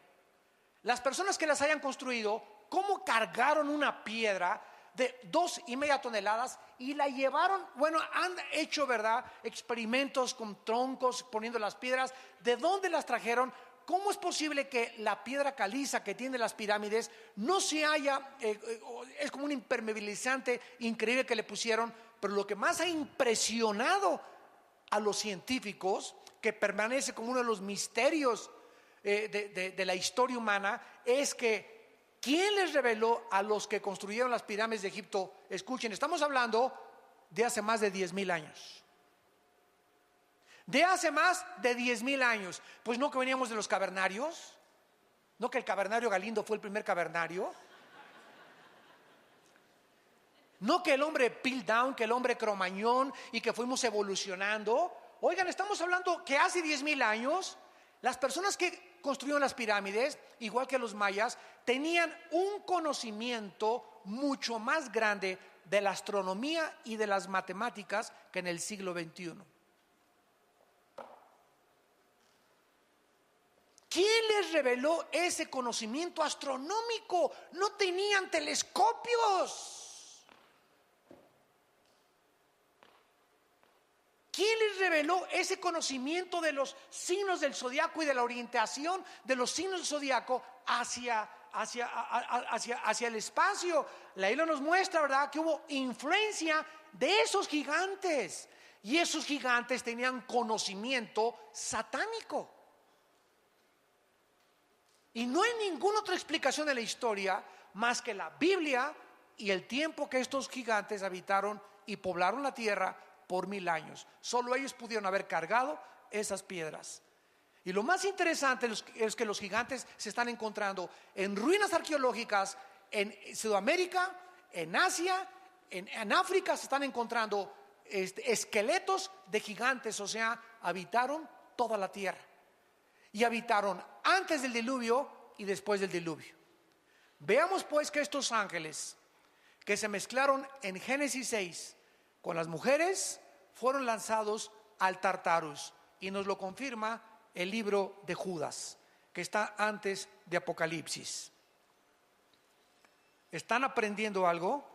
Las personas que las hayan construido, cómo cargaron una piedra de 2,5 toneladas y la llevaron. Bueno, han hecho, ¿verdad?, experimentos con troncos poniendo las piedras. ¿De dónde las trajeron? ¿Cómo es posible que la piedra caliza que tiene las pirámides no se haya, es como un impermeabilizante increíble que le pusieron? Pero lo que más ha impresionado a los científicos, que permanece como uno de los misterios de la historia humana, es que ¿quién les reveló a los que construyeron las pirámides de Egipto? Escuchen, estamos hablando de hace más de 10,000 años. De hace más de 10,000 años. Pues no que veníamos de los cavernarios, no que el cavernario Galindo fue el primer cavernario, no que el hombre Piltdown, que el hombre Cromañón, y que fuimos evolucionando. Oigan, estamos hablando que hace 10,000 años las personas que construyeron las pirámides, igual que los mayas, tenían un conocimiento mucho más grande de la astronomía y de las matemáticas que en el siglo XXI. ¿Quién les reveló ese conocimiento astronómico? No tenían telescopios. ¿Quién les reveló ese conocimiento de los signos del zodiaco y de la orientación de los signos del zodiaco hacia el espacio? La Biblia nos muestra, ¿verdad?, que hubo influencia de esos gigantes, y esos gigantes tenían conocimiento satánico. Y no hay ninguna otra explicación de la historia más que la Biblia y el tiempo que estos gigantes habitaron y poblaron la tierra por 1000 años. Solo ellos pudieron haber cargado esas piedras. Y lo más interesante es que los gigantes se están encontrando en ruinas arqueológicas en Sudamérica, en Asia, en África. Se están encontrando esqueletos de gigantes, o sea, habitaron toda la tierra. Y habitaron antes del diluvio y después del diluvio. Veamos pues que estos ángeles que se mezclaron en Génesis 6 con las mujeres fueron lanzados al Tartarus, y nos lo confirma el libro de Judas, que está antes de Apocalipsis. ¿Están aprendiendo algo?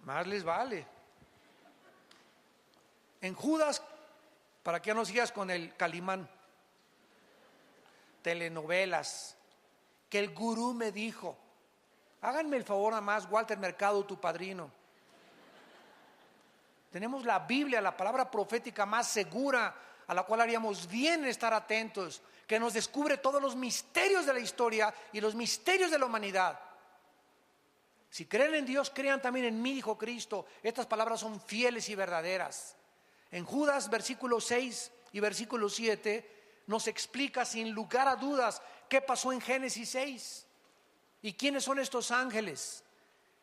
Más les vale. En Judas, para que no sigas con el Calimán, telenovelas, que el gurú me dijo. Háganme el favor nada más, Walter Mercado, tu padrino. Tenemos la Biblia, la palabra profética más segura, a la cual haríamos bien en estar atentos, que nos descubre todos los misterios de la historia y los misterios de la humanidad. Si creen en Dios, crean también en mí, dijo Cristo. Estas palabras son fieles y verdaderas. En Judas, versículo 6 y versículo 7, nos explica sin lugar a dudas qué pasó en Génesis 6 y quiénes son estos ángeles.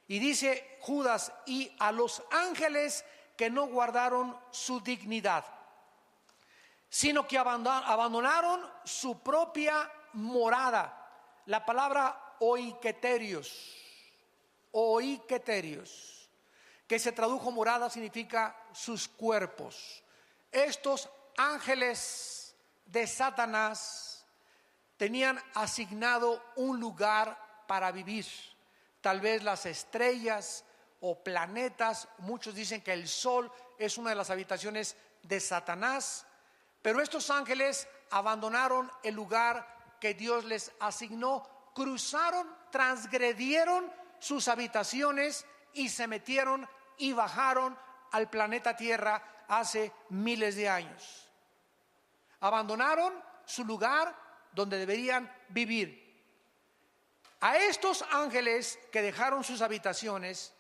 Y dice Judas: y a los ángeles que no guardaron su dignidad, sino que abandonaron su propia morada. La palabra oiketerios, que se tradujo morada, significa sus cuerpos. Estos ángeles de Satanás tenían asignado un lugar para vivir. Tal vez las estrellas o planetas. Muchos dicen que el sol es una de las habitaciones de Satanás. Pero estos ángeles abandonaron el lugar que Dios les asignó, cruzaron, transgredieron sus habitaciones y se metieron y bajaron al planeta Tierra hace miles de años. Abandonaron su lugar donde deberían vivir. A estos ángeles que dejaron sus habitaciones,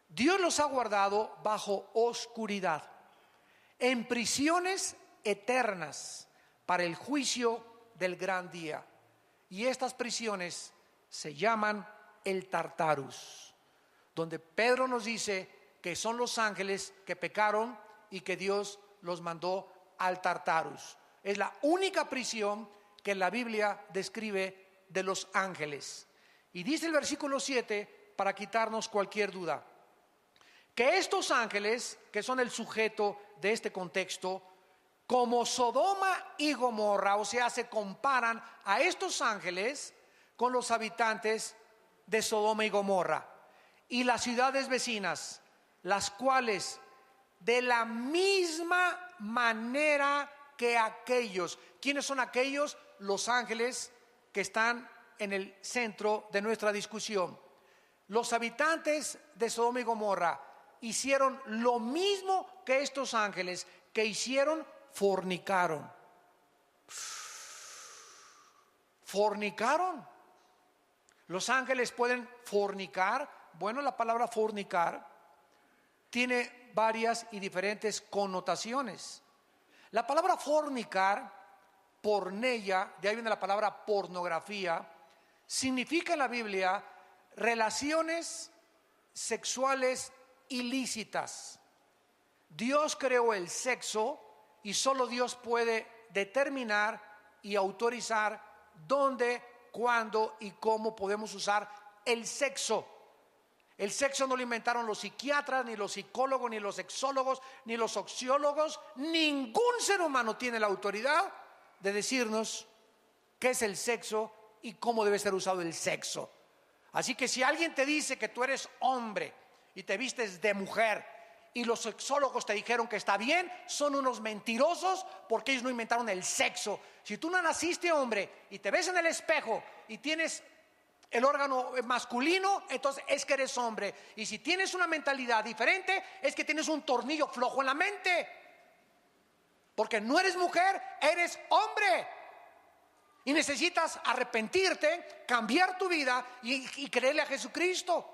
Dios los ha guardado bajo oscuridad, en prisiones eternas para el juicio del gran día. Y estas prisiones se llaman el Tartarus, donde Pedro nos dice que son los ángeles que pecaron y que Dios los mandó al Tartarus. Es la única prisión que la Biblia describe de los ángeles. Y dice el versículo 7, para quitarnos cualquier duda, que estos ángeles, que son el sujeto de este contexto, como Sodoma y Gomorra, o sea, se comparan a estos ángeles con los habitantes de Sodoma y Gomorra y las ciudades vecinas, las cuales de la misma manera que aquellos. ¿Quiénes son aquellos? Los ángeles que están en el centro de nuestra discusión. Los habitantes de Sodoma y Gomorra hicieron lo mismo que estos ángeles. Que hicieron: fornicaron. Fornicaron. Los ángeles pueden fornicar. Bueno, la palabra fornicar tiene varias y diferentes connotaciones. La palabra fornicar, porneia, de ahí viene la palabra pornografía, significa en la Biblia relaciones sexuales ilícitas. Dios creó el sexo y solo Dios puede determinar y autorizar dónde, cuándo y cómo podemos usar el sexo. El sexo no lo inventaron los psiquiatras, ni los psicólogos, ni los sexólogos, ni los sociólogos. Ningún ser humano tiene la autoridad de decirnos qué es el sexo y cómo debe ser usado el sexo. Así que si alguien te dice que tú eres hombre y te vistes de mujer y los sexólogos te dijeron que está bien, son unos mentirosos porque ellos no inventaron el sexo. Si tú no naciste hombre y te ves en el espejo y tienes el órgano masculino, entonces es que eres hombre. Y si tienes una mentalidad diferente, es que tienes un tornillo flojo en la mente. Porque no eres mujer, eres hombre. Y necesitas arrepentirte, cambiar tu vida y creerle a Jesucristo.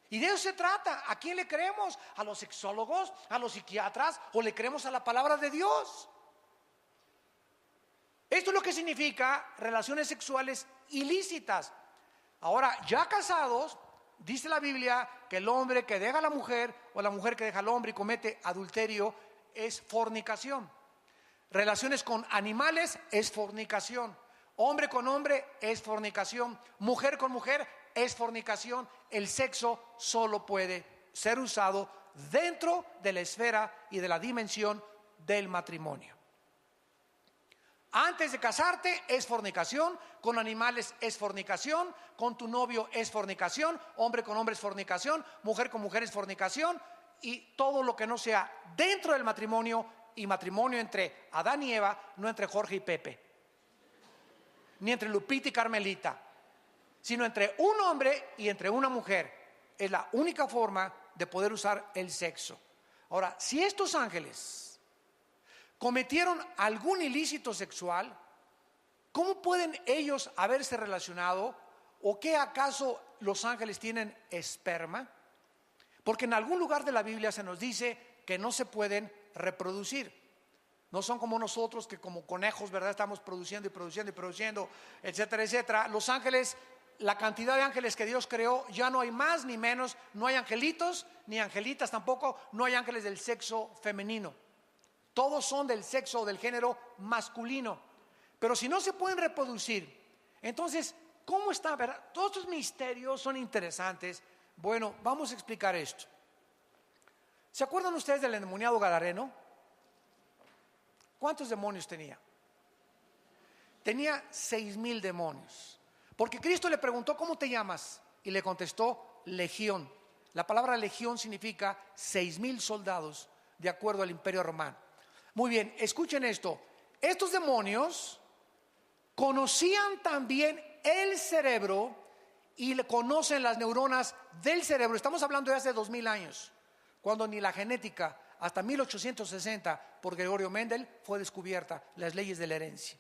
Y de eso se trata. ¿A quién le creemos? ¿A los sexólogos? ¿A los psiquiatras? ¿O le creemos a la palabra de Dios? Esto es lo que significa relaciones sexuales ilícitas. Ahora, ya casados, dice la Biblia que el hombre que deja a la mujer o la mujer que deja al hombre y comete adulterio es fornicación. Relaciones con animales es fornicación. Hombre con hombre es fornicación. Mujer con mujer es fornicación. El sexo solo puede ser usado dentro de la esfera y de la dimensión del matrimonio. Antes de casarte es fornicación, con animales es fornicación, con tu novio es fornicación, hombre con hombre es fornicación, mujer con mujer es fornicación, y todo lo que no sea dentro del matrimonio, y matrimonio entre Adán y Eva, no entre Jorge y Pepe, ni entre Lupita y Carmelita, sino entre un hombre y entre una mujer. Es la única forma de poder usar el sexo. Ahora, si estos ángeles cometieron algún ilícito sexual, ¿cómo pueden ellos haberse relacionado? ¿O qué acaso los ángeles tienen esperma? Porque en algún lugar de la Biblia se nos dice que no se pueden reproducir. No son como nosotros que como conejos, ¿verdad? Estamos produciendo y produciendo y produciendo, etcétera, etcétera. Los ángeles, la cantidad de ángeles que Dios creó, ya no hay más ni menos. No hay angelitos ni angelitas tampoco. No hay ángeles del sexo femenino. Todos son del sexo o del género masculino. Pero si no se pueden reproducir, entonces, ¿cómo está? ¿Verdad? Todos estos misterios son interesantes. Bueno, vamos a explicar esto. ¿Se acuerdan ustedes del endemoniado gadareno? ¿Cuántos demonios tenía? Tenía 6,000 demonios. Porque Cristo le preguntó, ¿cómo te llamas? Y le contestó, Legión. La palabra legión significa 6,000 soldados, de acuerdo al Imperio Romano. Muy bien, escuchen esto. Estos demonios conocían también el cerebro y le conocen las neuronas del cerebro. Estamos hablando de hace 2,000 años, cuando ni la genética, hasta 1860, por Gregorio Mendel, fue descubierta, las leyes de la herencia.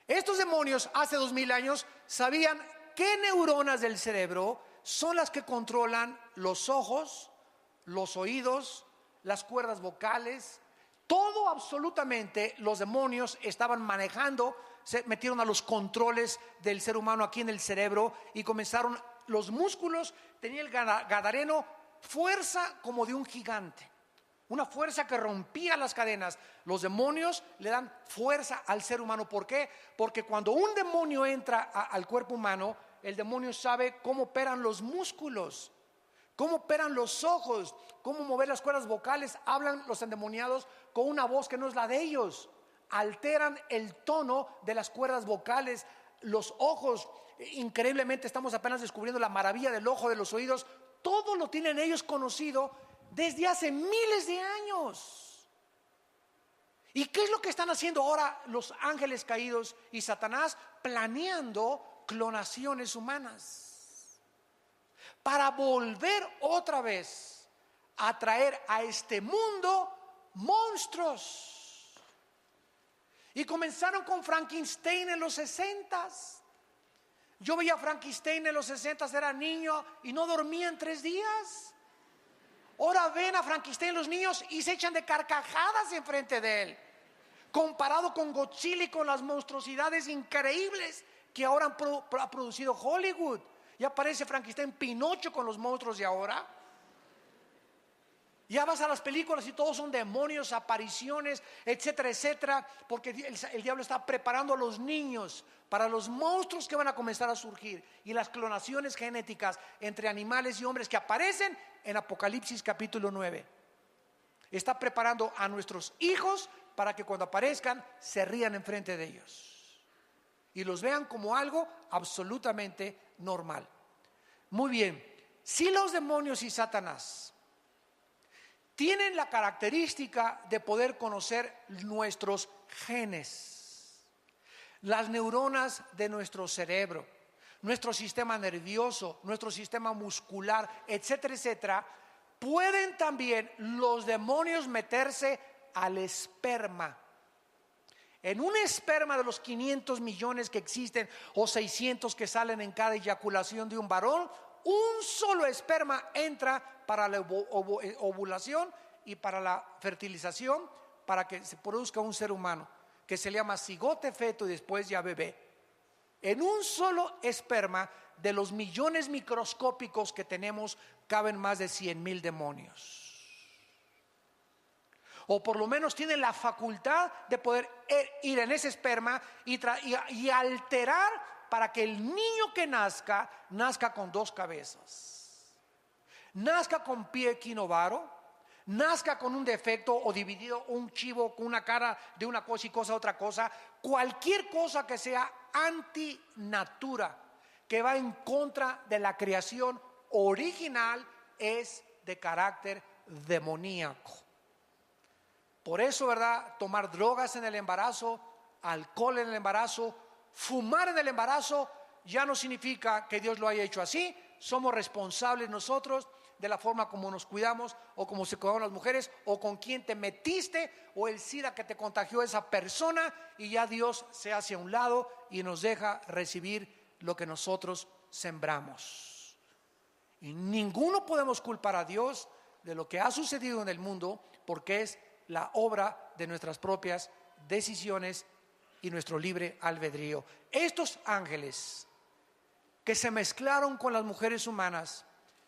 Estos demonios hace 2,000 años sabían qué neuronas del cerebro son las que controlan los ojos, los oídos, las cuerdas vocales. Todo absolutamente los demonios estaban manejando, se metieron a los controles del ser humano aquí en el cerebro y comenzaron los músculos. Tenía el gadareno fuerza como de un gigante, una fuerza que rompía las cadenas. Los demonios le dan fuerza al ser humano. ¿Por qué? Porque cuando un demonio entra al cuerpo humano, el demonio sabe cómo operan los músculos, cómo operan los ojos, cómo mover las cuerdas vocales. Hablan los endemoniados con una voz que no es la de ellos. Alteran el tono de las cuerdas vocales, los ojos. Increíblemente estamos apenas descubriendo la maravilla del ojo, de los oídos. Todo lo tienen ellos conocido desde hace miles de años. ¿Y qué es lo que están haciendo ahora los ángeles caídos y Satanás? Planeando clonaciones humanas para volver otra vez a traer a este mundo monstruos. Y comenzaron con Frankenstein en los 60s. Yo veía a Frankenstein en los 60s, era niño y no dormía en 3 días. Ahora ven a Frankenstein los niños y se echan de carcajadas enfrente de él, comparado con Godzilla y con las monstruosidades increíbles que ahora ha producido Hollywood. Ya aparece Frankenstein, Pinocho con los monstruos de ahora. Ya vas a las películas y todos son demonios, apariciones, etcétera, etcétera, porque el diablo está preparando a los niños para los monstruos que van a comenzar a surgir y las clonaciones genéticas entre animales y hombres que aparecen en Apocalipsis capítulo 9. Está preparando a nuestros hijos para que cuando aparezcan se rían enfrente de ellos y los vean como algo absolutamente normal. Muy bien, si los demonios y Satanás tienen la característica de poder conocer nuestros genes, las neuronas de nuestro cerebro, nuestro sistema nervioso, nuestro sistema muscular, etcétera, etcétera. Pueden también los demonios meterse al esperma. En un esperma de los 500 millones que existen o 600 que salen en cada eyaculación de un varón, un solo esperma entra para la ovulación y para la fertilización, para que se produzca un ser humano, que se llama cigote, feto y después ya bebé. En un solo esperma de los millones microscópicos que tenemos caben más de 100,000 demonios. O por lo menos tienen la facultad de poder ir en ese esperma y alterar para que el niño que nazca con 2 cabezas, nazca con pie equinovaro, nazca con un defecto o dividido, un chivo con una cara de una cosa y cosa otra cosa, cualquier cosa que sea antinatura, que va en contra de la creación original, es de carácter demoníaco. Por eso, ¿verdad? Tomar drogas en el embarazo, alcohol en el embarazo, fumar en el embarazo, ya no significa que Dios lo haya hecho así. Somos responsables nosotros de la forma como nos cuidamos, o como se cuidaron las mujeres, o con quién te metiste, o el SIDA que te contagió esa persona, y ya Dios se hace a un lado y nos deja recibir lo que nosotros sembramos. Y ninguno podemos culpar a Dios de lo que ha sucedido en el mundo, porque es la obra de nuestras propias decisiones y nuestro libre albedrío. Estos ángeles que se mezclaron con las mujeres humanas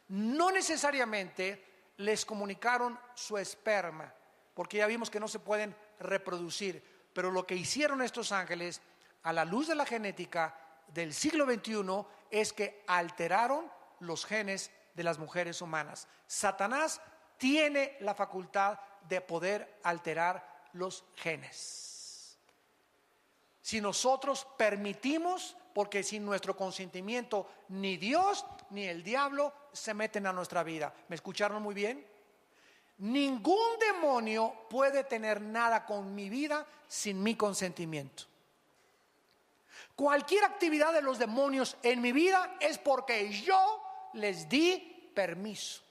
no necesariamente les comunicaron su esperma, porque ya vimos que no se pueden reproducir, pero lo que hicieron estos ángeles a la luz de la genética del siglo XXI es que alteraron los genes de las mujeres humanas. Satanás tiene la facultad de poder alterar los genes. Si nosotros permitimos, porque sin nuestro consentimiento ni Dios ni el diablo se meten a nuestra vida. ¿Me escucharon muy bien? Ningún demonio puede tener nada con mi vida sin mi consentimiento. Cualquier actividad de los demonios en mi vida es porque yo les di permiso.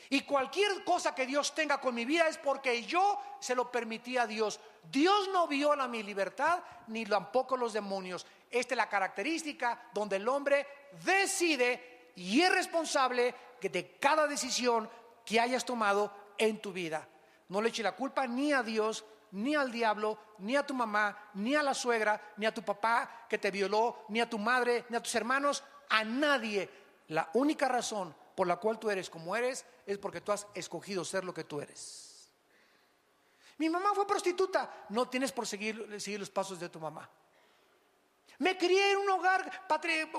Y cualquier cosa que Dios tenga con mi vida es porque yo se lo permití a Dios. Dios no viola mi libertad, ni tampoco los demonios. Esta es la característica donde el hombre decide y es responsable de cada decisión que hayas tomado en tu vida. No le eches la culpa ni a Dios, ni al diablo, ni a tu mamá, ni a la suegra, ni a tu papá que te violó, ni a tu madre, ni a tus hermanos, a nadie. La única razón por la cual tú eres como eres es porque tú has escogido ser lo que tú eres. Mi mamá fue prostituta. No tienes por seguir los pasos de tu mamá. Me crié en un hogar,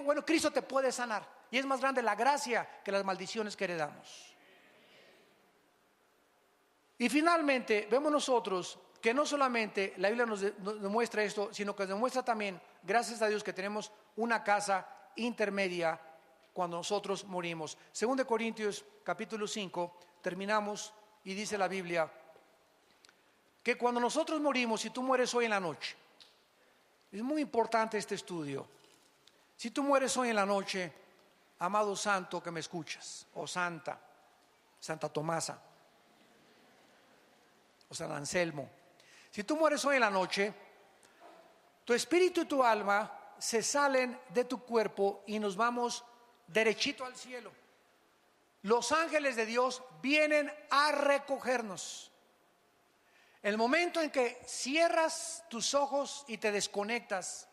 bueno, Cristo te puede sanar. Y es más grande la gracia que las maldiciones que heredamos. Y finalmente vemos nosotros que no solamente la Biblia nos demuestra esto, sino que nos demuestra también, gracias a Dios, que tenemos una casa intermedia cuando nosotros morimos. 2 Corintios capítulo 5, terminamos y dice la Biblia que cuando nosotros morimos, si tú mueres hoy en la noche, es muy importante este estudio. Si tú mueres hoy en la noche, amado santo que me escuchas, o santa, Santa Tomasa, o San Anselmo, si tú mueres hoy en la noche, tu espíritu y tu alma se salen de tu cuerpo y nos vamos derechito al cielo. Los ángeles de Dios vienen a recogernos. El momento en que cierras tus ojos y te desconectas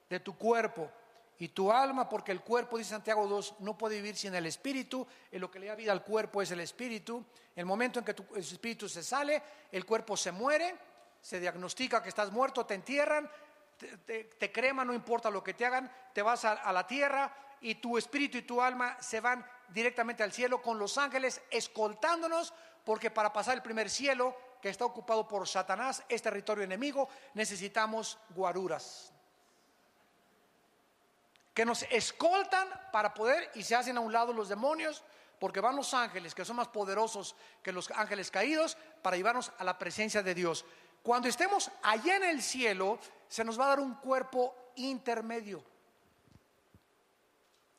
de tu cuerpo y tu alma, porque el cuerpo, dice Santiago 2, no puede vivir sin el espíritu. En lo que le da vida al cuerpo es el espíritu. El momento en que tu espíritu se sale, el cuerpo se muere, se diagnostica que estás muerto, te entierran, te creman, no importa lo que te hagan, te vas a la tierra y tu espíritu y tu alma se van directamente al cielo con los ángeles escoltándonos, porque para pasar el primer cielo, que está ocupado por Satanás, es territorio enemigo, necesitamos guaruras que nos escoltan para poder, y se hacen a un lado los demonios, porque van los ángeles que son más poderosos que los ángeles caídos para llevarnos a la presencia de Dios. Cuando estemos allá en el cielo, se nos va a dar un cuerpo intermedio.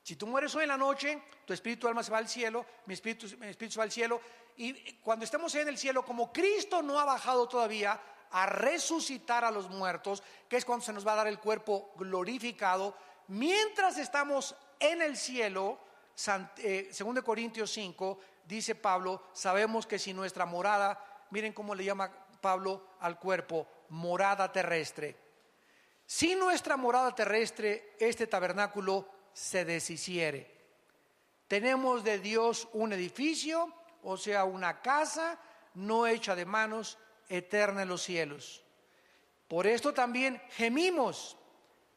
Si tú mueres hoy en la noche, tu espíritu, alma se va al cielo, mi espíritu se va al cielo. Y cuando estemos en el cielo, como Cristo no ha bajado todavía a resucitar a los muertos, que es cuando se nos va a dar el cuerpo glorificado, mientras estamos en el cielo, 2 Corintios 5, dice Pablo, sabemos que si nuestra morada, miren cómo le llama Pablo al cuerpo, morada terrestre. Si nuestra morada terrestre, este tabernáculo, se deshiciere, tenemos de Dios un edificio, o sea, una casa no hecha de manos, eterna en los cielos. Por esto también gemimos,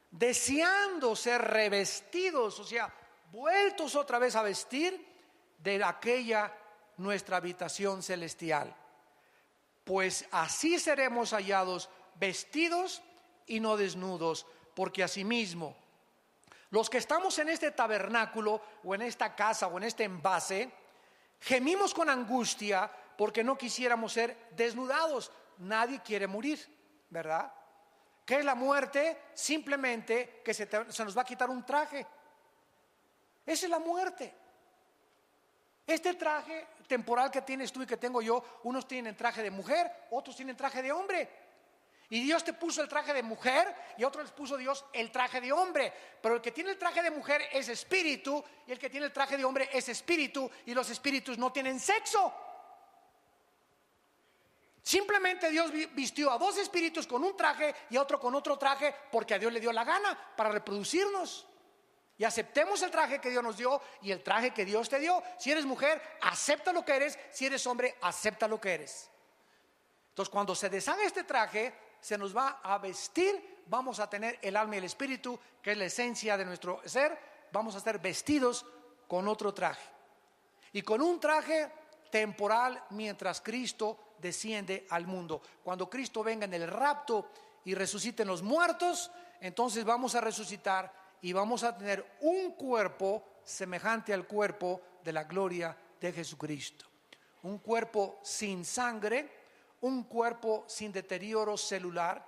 deseando ser revestidos, o sea, vueltos otra vez a vestir de aquella nuestra habitación celestial. Pues así seremos hallados vestidos y no desnudos, porque asimismo los que estamos en este tabernáculo o en esta casa o en este envase, gemimos con angustia porque no quisiéramos ser desnudados. Nadie quiere morir, ¿verdad? ¿Qué es la muerte? Simplemente que se nos va a quitar un traje. Esa es la muerte. Este traje temporal que tienes tú y que tengo yo, unos tienen traje de mujer, otros tienen traje de hombre. Y Dios te puso el traje de mujer y a otros les puso Dios el traje de hombre. Pero el que tiene el traje de mujer es espíritu y el que tiene el traje de hombre es espíritu, y los espíritus no tienen sexo. Simplemente Dios vistió a dos espíritus con un traje y a otro con otro traje porque a Dios le dio la gana para reproducirnos. Y aceptemos el traje que Dios nos dio y el traje que Dios te dio. Si eres mujer, acepta lo que eres. Si eres hombre, acepta lo que eres. Entonces, cuando se deshaga este traje, se nos va a vestir, vamos a tener el alma y el espíritu, que es la esencia de nuestro ser, vamos a ser vestidos con otro traje. Y con un traje temporal mientras Cristo desciende al mundo. Cuando Cristo venga en el rapto y resuciten los muertos, entonces vamos a resucitar y vamos a tener un cuerpo semejante al cuerpo de la gloria de Jesucristo. Un cuerpo sin sangre, un cuerpo sin deterioro celular,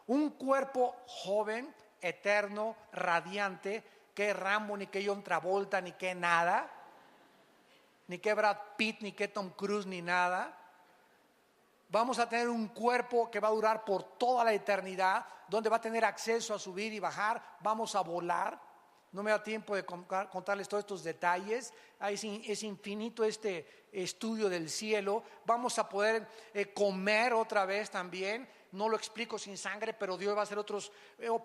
un cuerpo joven, eterno, radiante, que Rambo, ni que John Travolta, ni que nada, ni que Brad Pitt, ni que Tom Cruise, ni nada. Vamos a tener un cuerpo que va a durar por toda la eternidad, donde va a tener acceso a subir y bajar, vamos a volar. No me da tiempo de contarles todos estos detalles. Es infinito este estudio del cielo. Vamos a poder comer otra vez también. No lo explico sin sangre, pero Dios va a hacer otros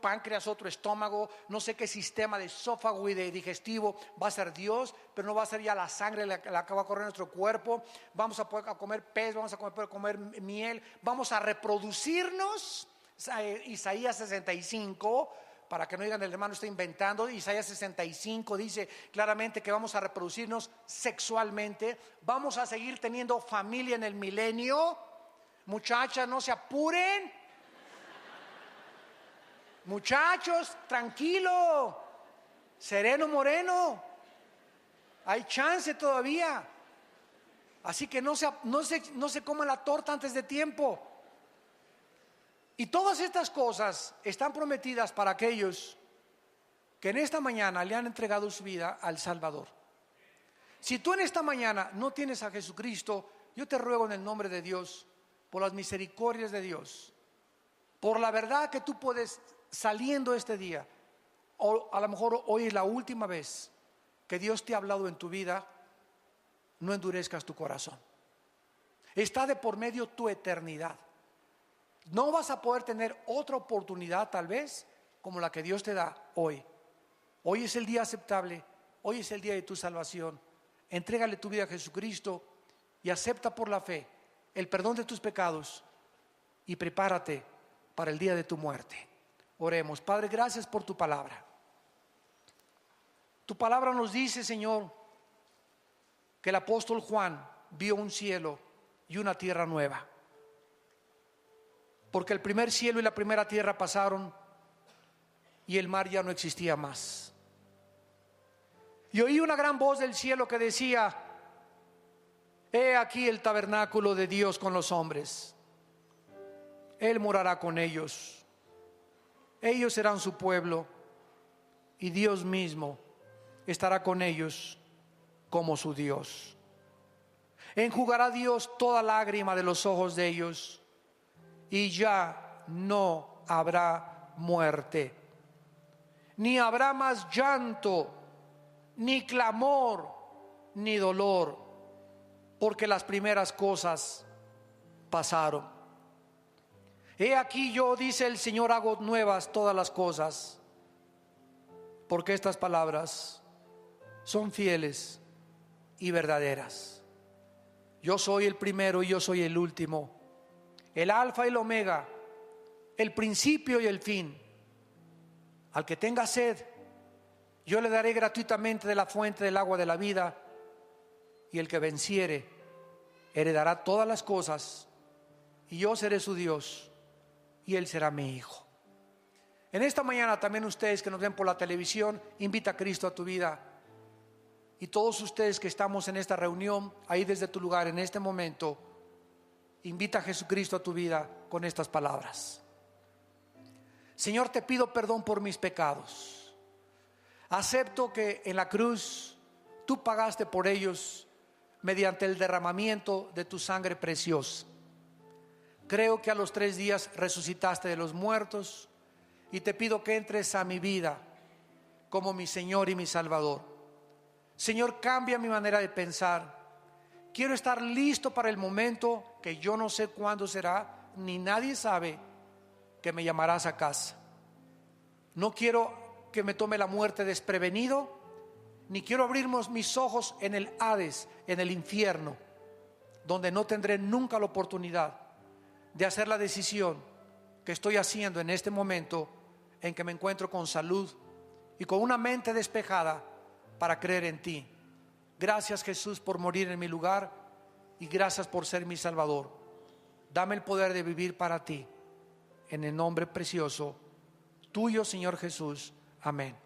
páncreas, otro estómago. No sé qué sistema de esófago y de digestivo va a ser Dios, pero no va a ser ya la sangre la que va a correr en nuestro cuerpo. Vamos a poder comer pez, vamos a poder comer miel. Vamos a reproducirnos. Isaías 65. Para que no digan el hermano está inventando, Isaías 65 dice claramente que vamos a reproducirnos sexualmente, vamos a seguir teniendo familia en el milenio. Muchachas, no se apuren. Muchachos, tranquilo, sereno moreno, hay chance todavía. Así que no se coman la torta antes de tiempo. Y todas estas cosas están prometidas para aquellos que en esta mañana le han entregado su vida al Salvador. Si tú en esta mañana no tienes a Jesucristo, yo te ruego en el nombre de Dios, por las misericordias de Dios, por la verdad que tú puedes, saliendo este día, o a lo mejor hoy es la última vez que Dios te ha hablado en tu vida, no endurezcas tu corazón. Está de por medio tu eternidad. No vas a poder tener otra oportunidad tal vez como la que Dios te da hoy. Hoy es el día aceptable, hoy es el día de tu salvación. Entrégale tu vida a Jesucristo y acepta por la fe el perdón de tus pecados y prepárate para el día de tu muerte. Oremos. Padre, gracias por tu palabra. Tu palabra nos dice, Señor, que el apóstol Juan vio un cielo y una tierra nueva. Porque el primer cielo y la primera tierra pasaron y el mar ya no existía más. Y oí una gran voz del cielo que decía: He aquí el tabernáculo de Dios con los hombres. Él morará con ellos. Ellos serán su pueblo y Dios mismo estará con ellos como su Dios. Enjugará Dios toda lágrima de los ojos de ellos y ya no habrá muerte, ni habrá más llanto, ni clamor, ni dolor, porque las primeras cosas pasaron. He aquí yo, dice el Señor, hago nuevas todas las cosas, porque estas palabras son fieles y verdaderas. Yo soy el primero y yo soy el último, el alfa y el omega, el principio y el fin. Al que tenga sed, yo le daré gratuitamente de la fuente del agua de la vida, y el que venciere heredará todas las cosas, y yo seré su Dios y él será mi hijo. En esta mañana también ustedes que nos ven por la televisión, invita a Cristo a tu vida. Y todos ustedes que estamos en esta reunión, ahí desde tu lugar en este momento, invita a Jesucristo a tu vida con estas palabras. Señor, te pido perdón por mis pecados. Acepto que en la cruz tú pagaste por ellos mediante el derramamiento de tu sangre preciosa. Creo que a los 3 días resucitaste de los muertos y te pido que entres a mi vida como mi Señor y mi Salvador. Señor, cambia mi manera de pensar. Quiero estar listo para el momento que yo no sé cuándo será, ni nadie sabe, que me llamarás a casa. No quiero que me tome la muerte desprevenido, ni quiero abrir mis ojos en el Hades, en el infierno, donde no tendré nunca la oportunidad de hacer la decisión que estoy haciendo en este momento, en que me encuentro con salud y con una mente despejada para creer en ti. Gracias, Jesús, por morir en mi lugar, y gracias por ser mi Salvador. Dame el poder de vivir para ti, en el nombre precioso tuyo, Señor Jesús. Amén.